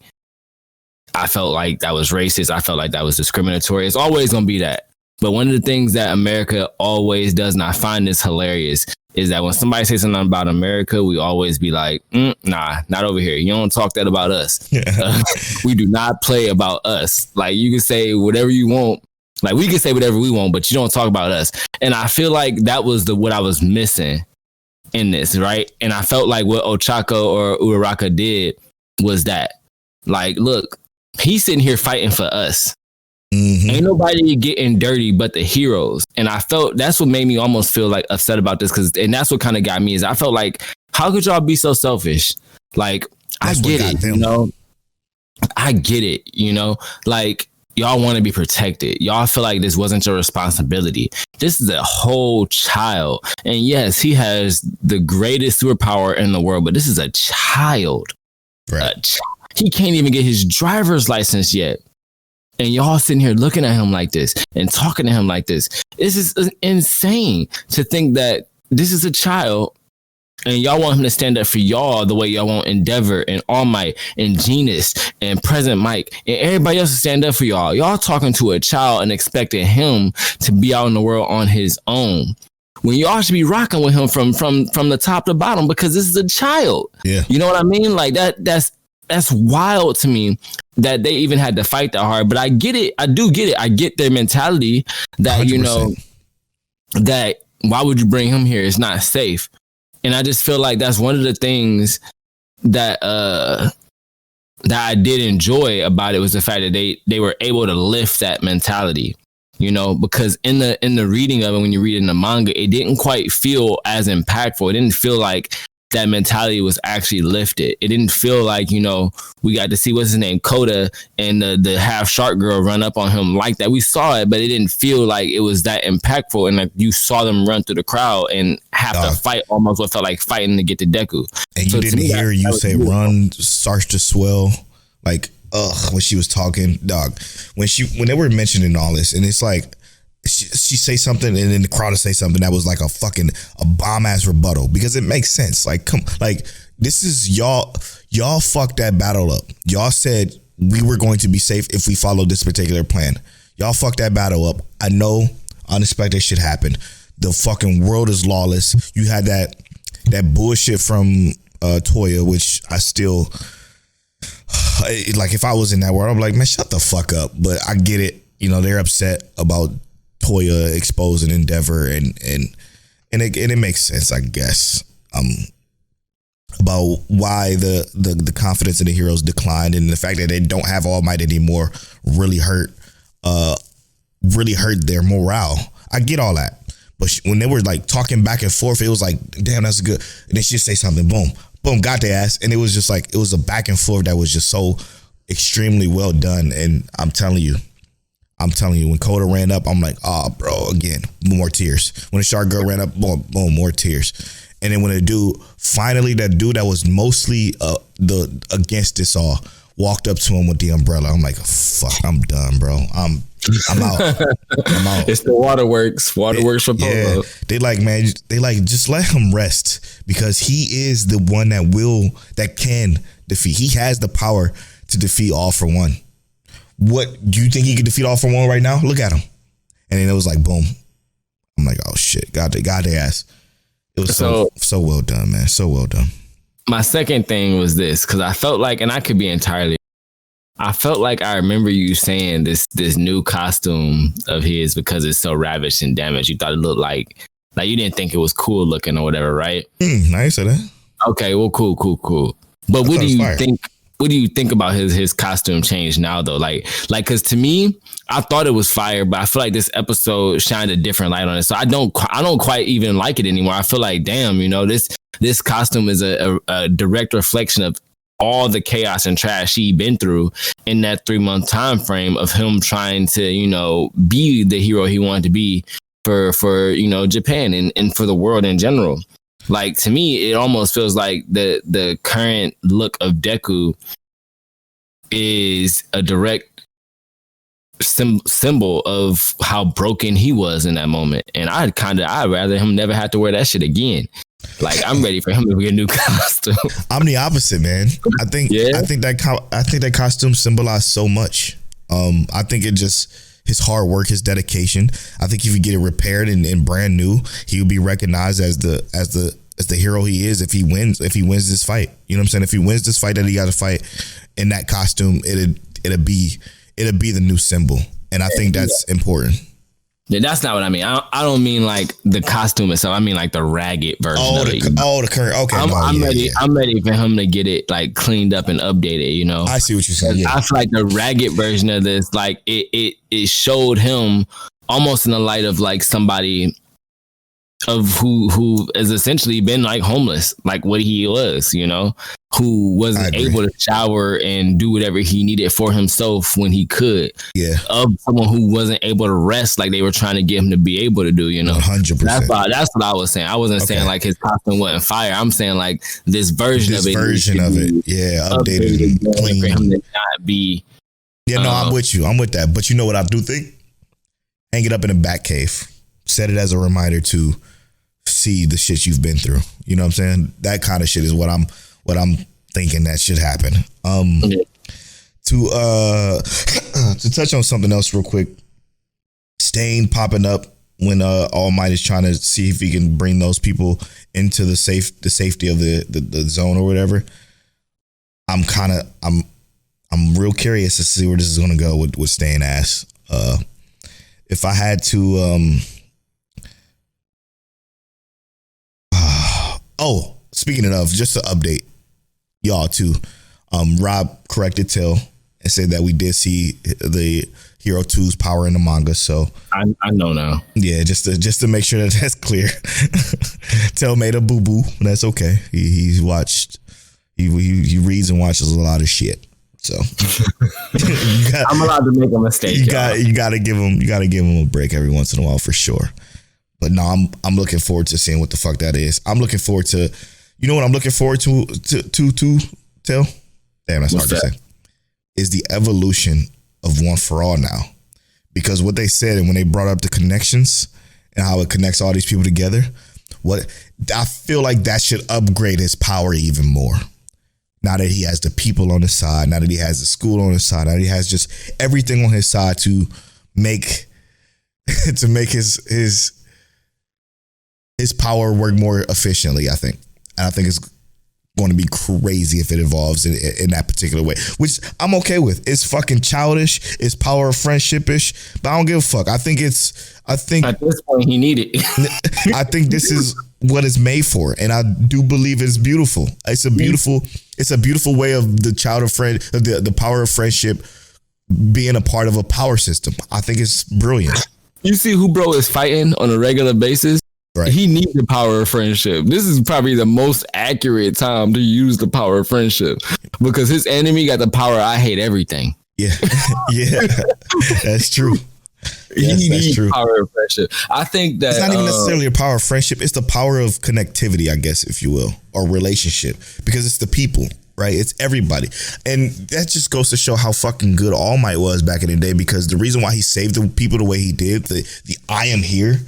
I felt like that was racist. I felt like that was discriminatory. It's always going to be that. But one of the things that America always does, and I find this hilarious, is that when somebody says something about America, we always be like, nah, not over here. You don't talk that about us. We do not play about us. Like, you can say whatever you want. Like, we can say whatever we want, but you don't talk about us. And I feel like that was what I was missing in this, right? And I felt like what Ochako or Uraraka did was that, like, look, he's sitting here fighting for us. Mm-hmm. Ain't nobody getting dirty but the heroes. And I felt that's what made me almost feel like upset about this, and that's what kind of got me, is I felt like, how could y'all be so selfish? Like, that's I get it, I get it, like, y'all want to be protected. Y'all feel like this wasn't your responsibility. This is a whole child. And yes, he has the greatest superpower in the world, but this is a child. Right. He can't even get his driver's license yet. And y'all sitting here looking at him like this and talking to him like this. This is insane to think that this is a child and y'all want him to stand up for y'all the way y'all want Endeavor and All Might and Genus and President Mike and everybody else to stand up for y'all. Y'all talking to a child and expecting him to be out in the world on his own, when y'all should be rocking with him from the top to bottom, because this is a child. Yeah. You know what I mean? Like that's wild to me that they even had to fight that hard. But I get it. I do get it. I get their mentality that, 100%. That why would you bring him here? It's not safe. And I just feel like that's one of the things that that I did enjoy about it, was the fact that they were able to lift that mentality, because in the reading of it, when you read it in the manga, it didn't quite feel as impactful. It didn't feel like that mentality was actually lifted. It didn't feel like, we got to see what's his name, Koda, and the half shark girl run up on him like that. We saw it, but it didn't feel like it was that impactful. And like, you saw them run through the crowd and have to fight almost what felt like fighting to get to Deku. And you didn't hear you say run starts to swell. Like, when she was talking, dog, when they were mentioning all this, and it's like, she say something and then the crowd will say something that was like a bomb ass rebuttal, because it makes sense. Like, this is y'all fucked that battle up. Y'all said we were going to be safe if we followed this particular plan. Y'all fucked that battle up. I know unexpected shit happened. The fucking world is lawless. You had that bullshit from Toya, which I still like. If I was in that world, I'm like, man, shut the fuck up. But I get it. They're upset about Toya exposing Endeavor, and it makes sense, I guess, about why the confidence in the heroes declined, and the fact that they don't have All Might anymore really hurt their morale. I get all that, but when they were like talking back and forth, it was like, damn, that's good. And then she'd say something, boom, got their ass, and it was just like, it was a back and forth that was just so extremely well done. And I'm telling you, when Koda ran up, I'm like, oh, bro, again, more tears. When the shark girl ran up, boom, more tears. And then when that dude that was mostly against this all, walked up to him with the umbrella, I'm like, fuck, I'm done, bro. I'm out. I'm out. It's the waterworks for Polo. Yeah. They like, man, just let him rest, because he is the one that can defeat. He has the power to defeat All For One. What do you think he could defeat All For One right now? Look at him. And then it was like, boom. I'm like, oh shit, got their ass. It was so well done, man. So well done. My second thing was this, because I felt like, and I could be entirely, I felt like I remember you saying this new costume of his, because it's so ravaged and damaged, you thought it looked like you didn't think it was cool looking or whatever, right? Nice of that. Okay, well, cool. But what do you think? What do you think about his costume change now though? Like, cause to me, I thought it was fire, but I feel like this episode shined a different light on it. So I don't quite even like it anymore. I feel like, damn, this costume is a direct reflection of all the chaos and trash he been through in that 3-month time frame of him trying to, be the hero he wanted to be for Japan and for the world in general. Like, to me, it almost feels like the current look of Deku is a direct symbol of how broken he was in that moment. And I'd rather him never have to wear that shit again. Like, I'm ready for him to get a new costume. I'm the opposite, man. I think that costume symbolized so much. I think it just, his hard work, his dedication. I think if you get it repaired and brand new, he would be recognized as the hero he is if he wins this fight. You know what I'm saying? If he wins this fight that he got to fight in that costume, it'll be the new symbol. And I think that's important. Yeah, that's not what I mean. I don't mean like the costume itself. I mean like the ragged version of it. The current. Okay, I'm ready. Yeah. I'm ready for him to get it like cleaned up and updated. I see what you're saying. Yeah. I feel like the ragged version of this, like it showed him almost in the light of like somebody of who has essentially been like homeless, like what he was, who wasn't able to shower and do whatever he needed for himself when he could. Yeah. Of someone who wasn't able to rest like they were trying to get him to be able to do, 100%. That's what I was saying. I wasn't saying like his costume wasn't fire. I'm saying like this version of it. Yeah, updated and clean. For him to not be. Yeah, no, I'm with you. I'm with that. But you know what I do think? Hang it up in a back cave. Set it as a reminder to see the shit you've been through. You know what I'm saying? That kind of shit is what I'm thinking that should happen. To touch on something else real quick, Stain popping up when All Might is trying to see if he can bring those people into the safety of the zone or whatever. I'm real curious to see where this is gonna go with Stain ass. If I had to speaking of, just to update y'all too, Rob corrected Till and said that we did see the Hero 2's power in the manga. So I know now. Yeah, just to make sure that's clear. Till made a boo boo. That's okay. He reads and watches a lot of shit. So I'm allowed to make a mistake. You gotta give him a break every once in a while for sure. But no, I'm looking forward to seeing what the fuck that is. I'm looking forward to, what I'm looking forward to Till? Damn, that's hard to say. Is the evolution of One for All now. Because what they said, and when they brought up the connections and how it connects all these people together, I feel like that should upgrade his power even more. Now that he has the people on his side, now that he has the school on his side, now that he has just everything on his side to make his power work more efficiently, I think. And I think it's going to be crazy if it evolves in that particular way, which I'm okay with. It's fucking childish. It's power of friendship-ish, but I don't give a fuck. I think at this point he needed it. I think this is what it's made for, and I do believe it's beautiful. It's a beautiful way of the power of friendship being a part of a power system. I think it's brilliant. You see who bro is fighting on a regular basis? Right. He needs the power of friendship. This is probably the most accurate time to use the power of friendship because his enemy got the power. I hate everything. Yeah, yeah, that's true. That's true. Power of friendship. I think that it's not even necessarily a power of friendship. It's the power of connectivity, I guess, if you will, or relationship, because it's the people, right? It's everybody. And that just goes to show how fucking good All Might was back in the day, because the reason why he saved the people the way he did, the I am here,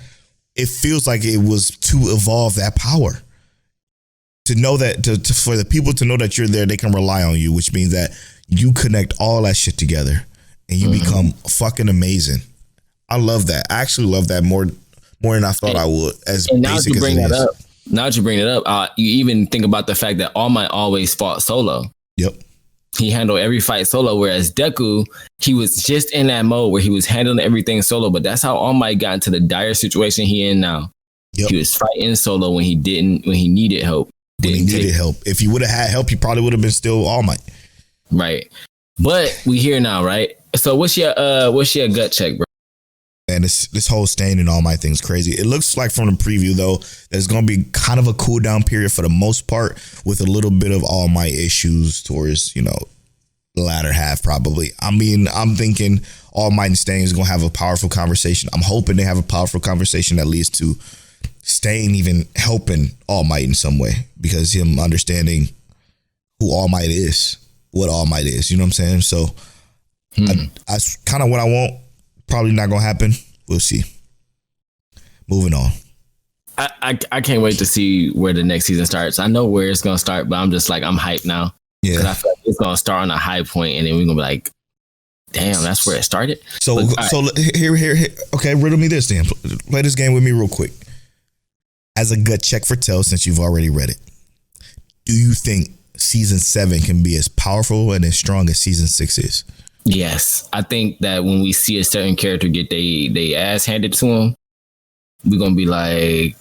it feels like it was to evolve that power. To know that, for the people to know that you're there, they can rely on you, which means that you connect all that shit together and you become fucking amazing. I love that. I actually love that more than I thought I would. Now that you bring it up, you even think about the fact that All Might always fought solo. Yep. he handled every fight solo, whereas Deku, he was just in that mode where he was handling everything solo. But that's how All Might got into the dire situation he in now. Yep. He was fighting solo when he needed help. When he needed help. If he would have had help, he probably would have been still All Might. Right. But we here now, right? So what's your gut check, bro? And this whole Stain and All Might thing's crazy. It looks like from the preview, though, there's going to be kind of a cool down period for the most part, with a little bit of All Might issues towards, the latter half, probably. I mean, I'm thinking All Might and Stain is going to have a powerful conversation. I'm hoping they have a powerful conversation that leads to Stain even helping All Might in some way, because him understanding who All Might is, what All Might is. You know what I'm saying? So that's kind of what I want. Probably not gonna happen. We'll see. Moving on. I can't wait to see where the next season starts. I know where it's gonna start, but I'm just like, I'm hyped now. Yeah, because I feel like it's gonna start on a high point, and then we're gonna be like, damn, that's where it started. So here. Okay, riddle me this, Dan. Play this game with me real quick. As a gut check for Tell, since you've already read it, do you think season 7 can be as powerful and as strong as season 6 is? Yes, I think that when we see a certain character get they ass handed to him, we're gonna be like,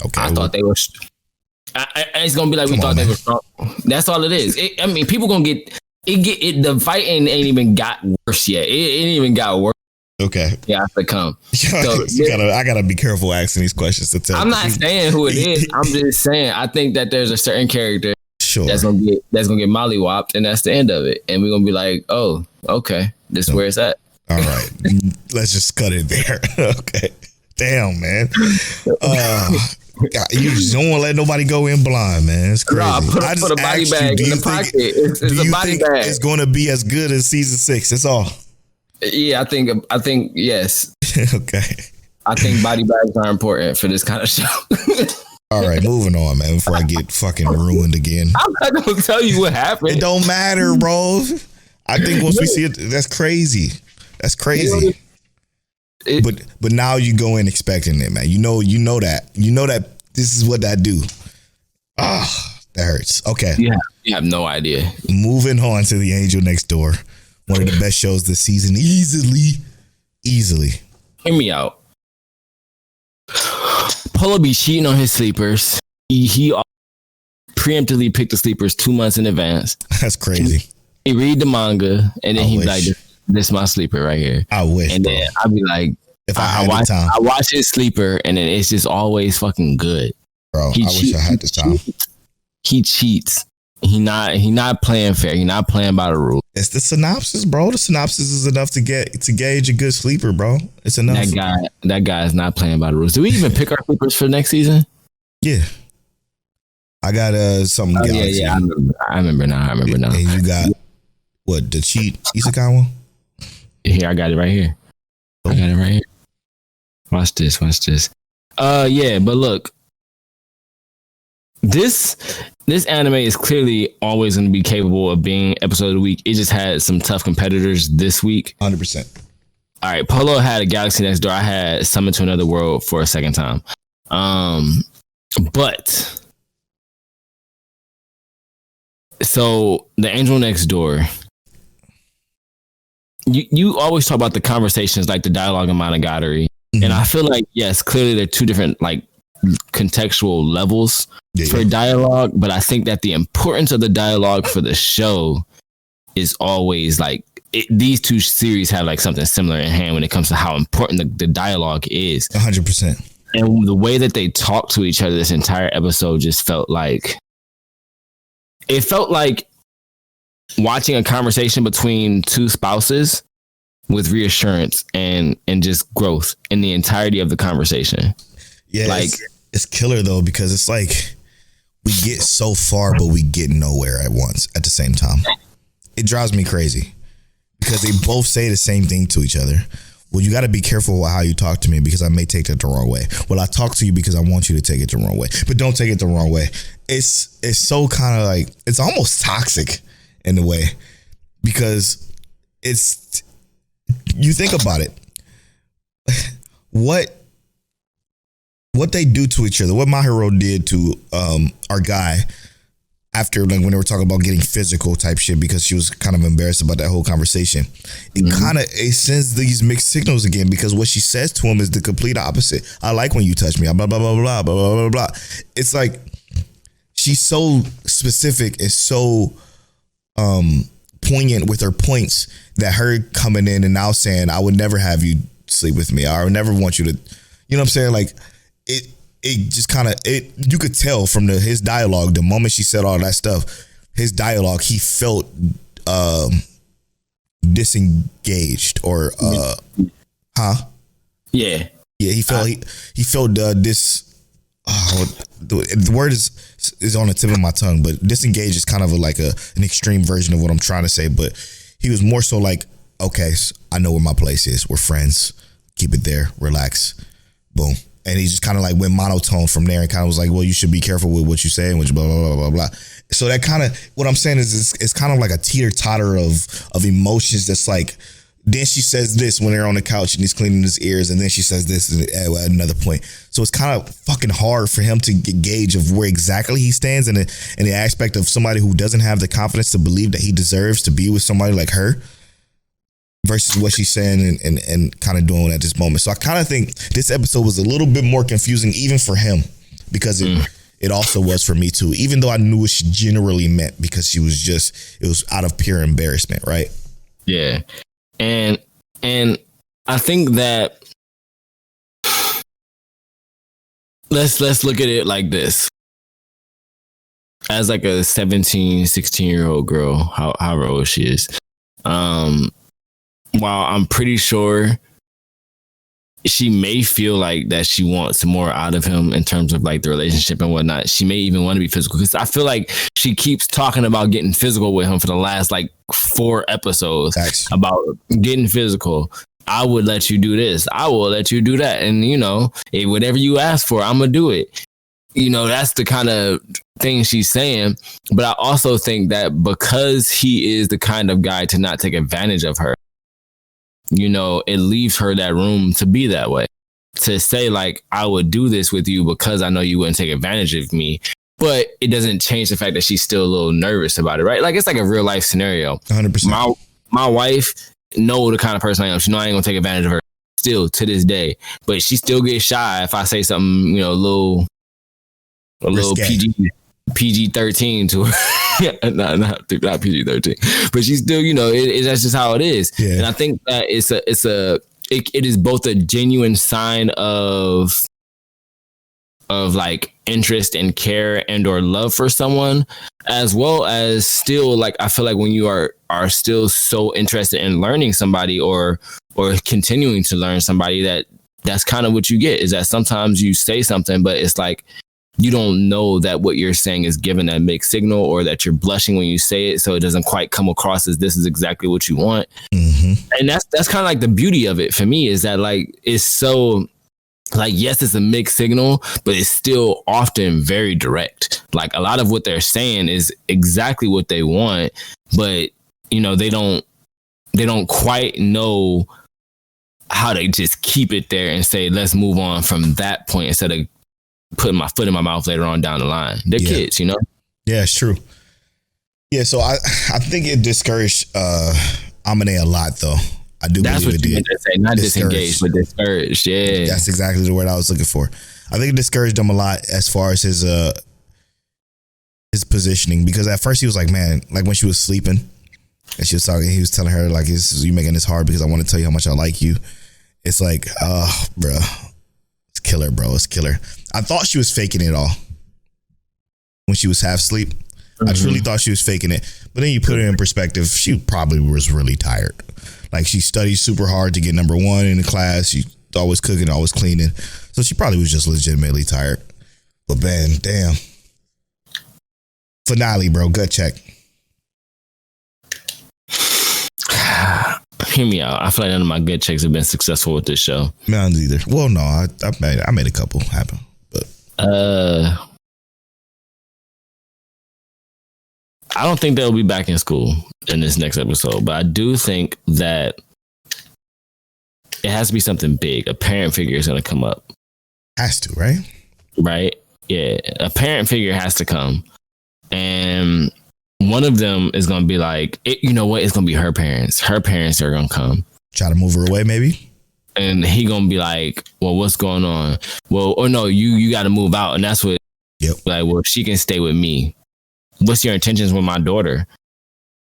okay, I thought they were. It's gonna be like we thought they were strong. That's all it is. I mean, people gonna get it. The fighting ain't even got worse yet. It ain't even got worse. Okay. Yeah, to come. So, I gotta be careful asking these questions to Tell. I'm not saying who it is. I'm just saying I think that there's a certain character. Sure. That's gonna get mollywopped, and that's the end of it. And we're gonna be like, oh, okay, this is where it's at. All right, let's just cut it there. Okay, damn, man. You just don't want to let nobody go in blind, man. It's crazy. Put a body bag in the pocket. It's a body bag. It's going to be as good as season 6. That's all. Yeah, I think yes. Okay. I think body bags are important for this kind of show. All right, moving on, man, before I get fucking ruined again. I'm not going to tell you what happened. It don't matter, bro. I think once we see it, that's crazy. That's crazy. But now you go in expecting it, man. You know that. You know that this is what that do. Ah, that hurts. Okay. Yeah, you have no idea. Moving on to The Angel Next Door. One of the best shows this season. Easily. Hear me out. Polo be cheating on his sleepers. He preemptively picked the sleepers 2 months in advance. That's crazy. He read the manga, and then he'd be like, this is my sleeper right here. I wish. And then I'd be like, if I watch his sleeper, and then it's just always fucking good. Bro, I wish I had the time. He cheats. He not playing fair. He not playing by the rules. It's the synopsis, bro. The synopsis is enough to gauge a good sleeper, bro. It's enough. That guy is not playing by the rules. Do we even pick our sleepers for next season? Yeah. I got something. Oh, yeah. I remember now. And you got what, the cheat isekai one? Here, I got it right here. I got it right here. Watch this. Yeah, but look. This anime is clearly always going to be capable of being episode of the week. It just had some tough competitors this week. 100%. All right, Polo had a Galaxy Next Door. I had Summon to Another World for a second time. But so The Angel Next Door. You always talk about the conversations, like the dialogue in Monogatari, and I feel like yes, clearly they're two different like contextual levels for dialogue, but I think that the importance of the dialogue for the show is always like these two series have like something similar in hand when it comes to how important the dialogue is. 100%. And the way that they talk to each other this entire episode just felt like watching a conversation between two spouses with reassurance and just growth in the entirety of the conversation. Yeah, like it's killer though, because it's like we get so far, but we get nowhere at the same time. It drives me crazy because they both say the same thing to each other. Well, you got to be careful with how you talk to me because I may take that the wrong way. Well, I talk to you because I want you to take it the wrong way, but don't take it the wrong way. It's so kind of like, it's almost toxic in a way, because you think about it. What they do to each other, what My Hero did to our guy, after like when they were talking about getting physical type shit because she was kind of embarrassed about that whole conversation. It sends these mixed signals again because what she says to him is the complete opposite. I like when you touch me. Blah blah blah blah blah blah blah blah. It's like she's so specific and so poignant with her points that her coming in and now saying I would never have you sleep with me. I would never want you to, you know what I'm saying? Like it just kind of, you could tell from his dialogue, the moment she said all that stuff, his dialogue, he felt disengaged or Yeah, he felt he felt the word is on the tip of my tongue, but disengaged is kind of an extreme version of what I'm trying to say, but he was more so like, okay, I know where my place is. We're friends. Keep it there. Relax. Boom. And he just kind of like went monotone from there and kind of was like, well, you should be careful with what you say and which blah, blah, blah, blah, blah. So that kind of, what I'm saying is it's kind of like a teeter-totter of emotions that's like, then she says this when they're on the couch and he's cleaning his ears, and then she says this at another point. So it's kind of fucking hard for him to get gauge of where exactly he stands in the aspect of somebody who doesn't have the confidence to believe that he deserves to be with somebody like her, versus what she's saying and kind of doing at this moment. So I kind of think this episode was a little bit more confusing even for him because it also was for me too, even though I knew what she generally meant because it was out of pure embarrassment, right? Yeah. And I think that let's look at it like this. As like a 17, 16-year-old girl, however old she is, while I'm pretty sure she may feel like that she wants more out of him in terms of like the relationship and whatnot. She may even want to be physical because I feel like she keeps talking about getting physical with him for the last like 4 episodes. Thanks. About getting physical. I would let you do this. I will let you do that. And whatever you ask for, I'm going to do it. That's the kind of thing she's saying. But I also think that because he is the kind of guy to not take advantage of her, it leaves her that room to be that way, to say like, I would do this with you because I know you wouldn't take advantage of me. But it doesn't change the fact that she's still a little nervous about it, right? Like it's like a real life scenario. 100%. My wife know the kind of person I am. She know I ain't gonna take advantage of her still to this day. But she still gets shy if I say something, a little PG-13 to her. not PG-13, but she's still, that's just how it is. Yeah. And I think that it is both a genuine sign of like interest and care and or love for someone, as well as still like, I feel like when you are still so interested in learning somebody or continuing to learn somebody, that's kind of what you get, is that sometimes you say something, but it's like, you don't know that what you're saying is given that mixed signal, or that you're blushing when you say it, so it doesn't quite come across as this is exactly what you want. Mm-hmm. And that's kind of like the beauty of it for me, is that like it's so like, yes, it's a mixed signal, but it's still often very direct. Like a lot of what they're saying is exactly what they want, but they don't quite know how to just keep it there and say, let's move on from that point instead of putting my foot in my mouth later on down the line. They're kids, Yeah, it's true. Yeah, so I think it discouraged Amine a lot, though. I do That's believe what you meant to say, not disengaged, but discouraged. Yeah, that's exactly the word I was looking for. I think it discouraged him a lot as far as his positioning, because at first he was like, man, like when she was sleeping and she was talking, he was telling her like, you making this hard because I want to tell you how much I like you. It's like, oh, bro. It's killer, bro. It's killer. I thought she was faking it all when she was half asleep. Mm-hmm. I truly thought she was faking it. But then you put it in perspective, she probably was really tired. Like she studied super hard to get number 1 in the class. She always cooking, always cleaning. So she probably was just legitimately tired. But man, damn. Finale, bro. Gut check. Hear me out. I feel like none of my gut checks have been successful with this show. None either. Well, no, I made a couple happen, but I don't think they'll be back in school in this next episode, but I do think that it has to be something big. A parent figure is going to come up. Has to, right? Right? Yeah, a parent figure has to come. and one of them is gonna be like, you know what? It's gonna be her parents. Her parents are gonna come. Try to move her away, maybe. And he gonna be like, well, what's going on? Well, or no, you got to move out, and that's what. Yep. Like, well, she can stay with me. What's your intentions with my daughter?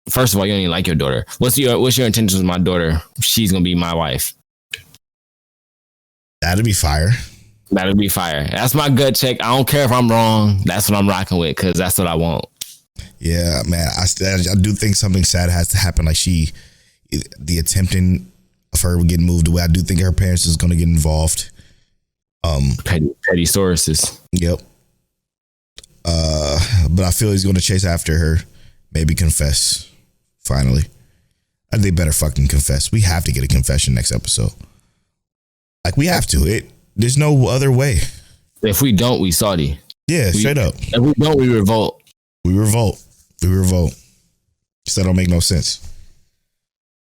First of all, you don't even like your daughter. What's your intentions with my daughter? She's gonna be my wife. That'd be fire. That'd be fire. That's my gut check. I don't care if I'm wrong. That's what I'm rocking with because that's what I want. Yeah, man. I do think something sad has to happen. Like the attempting of her getting moved away. I do think her parents is gonna get involved. Petty sources. Yep. But I feel he's gonna chase after her. Maybe confess. Finally, they better fucking confess. We have to get a confession next episode. Like we have to. There's no other way. If we don't, we Saudi. Yeah, straight up. If we don't, we revolt. We revolt. So that don't make no sense.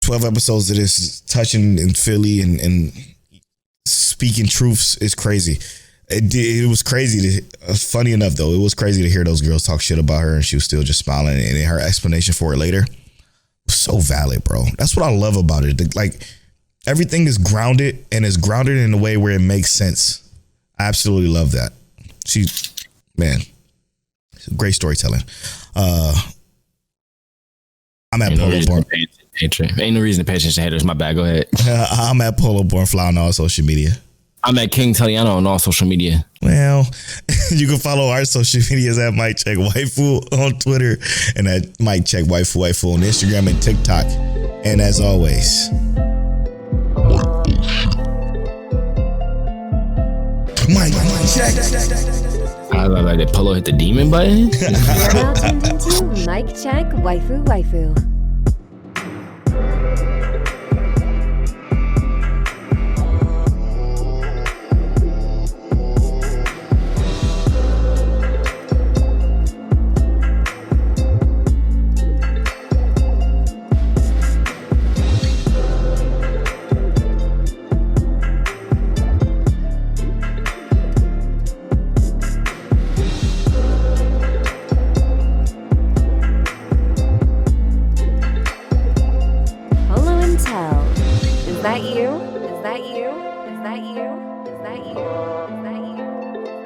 12 episodes of this touching in Philly and speaking truths is crazy. It was crazy. Funny enough, though, it was crazy to hear those girls talk shit about her and she was still just smiling. And her explanation for it later was so valid, bro. That's what I love about it. Like, everything is grounded and is grounded in a way where it makes sense. I absolutely love that. Man, great storytelling. I'm at Polo Born. Ain't no reason to pay attention to haters. My bad. Go ahead. I'm at Polo Born Fly on all social media. I'm at King Taliano on all social media. Well, you can follow our social medias at Mike Check Waifu on Twitter and at Mike Check Waifu on Instagram and TikTok. And as always, Mike Check. I like that Polo hit the demon button. You're now tuned into Mike Check Waifu. Is that you? Is that you? Is that you? Is that you? Is that you? Is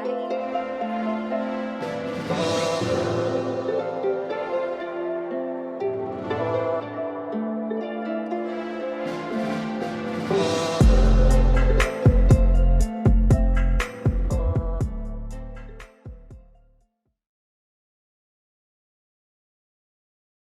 that you?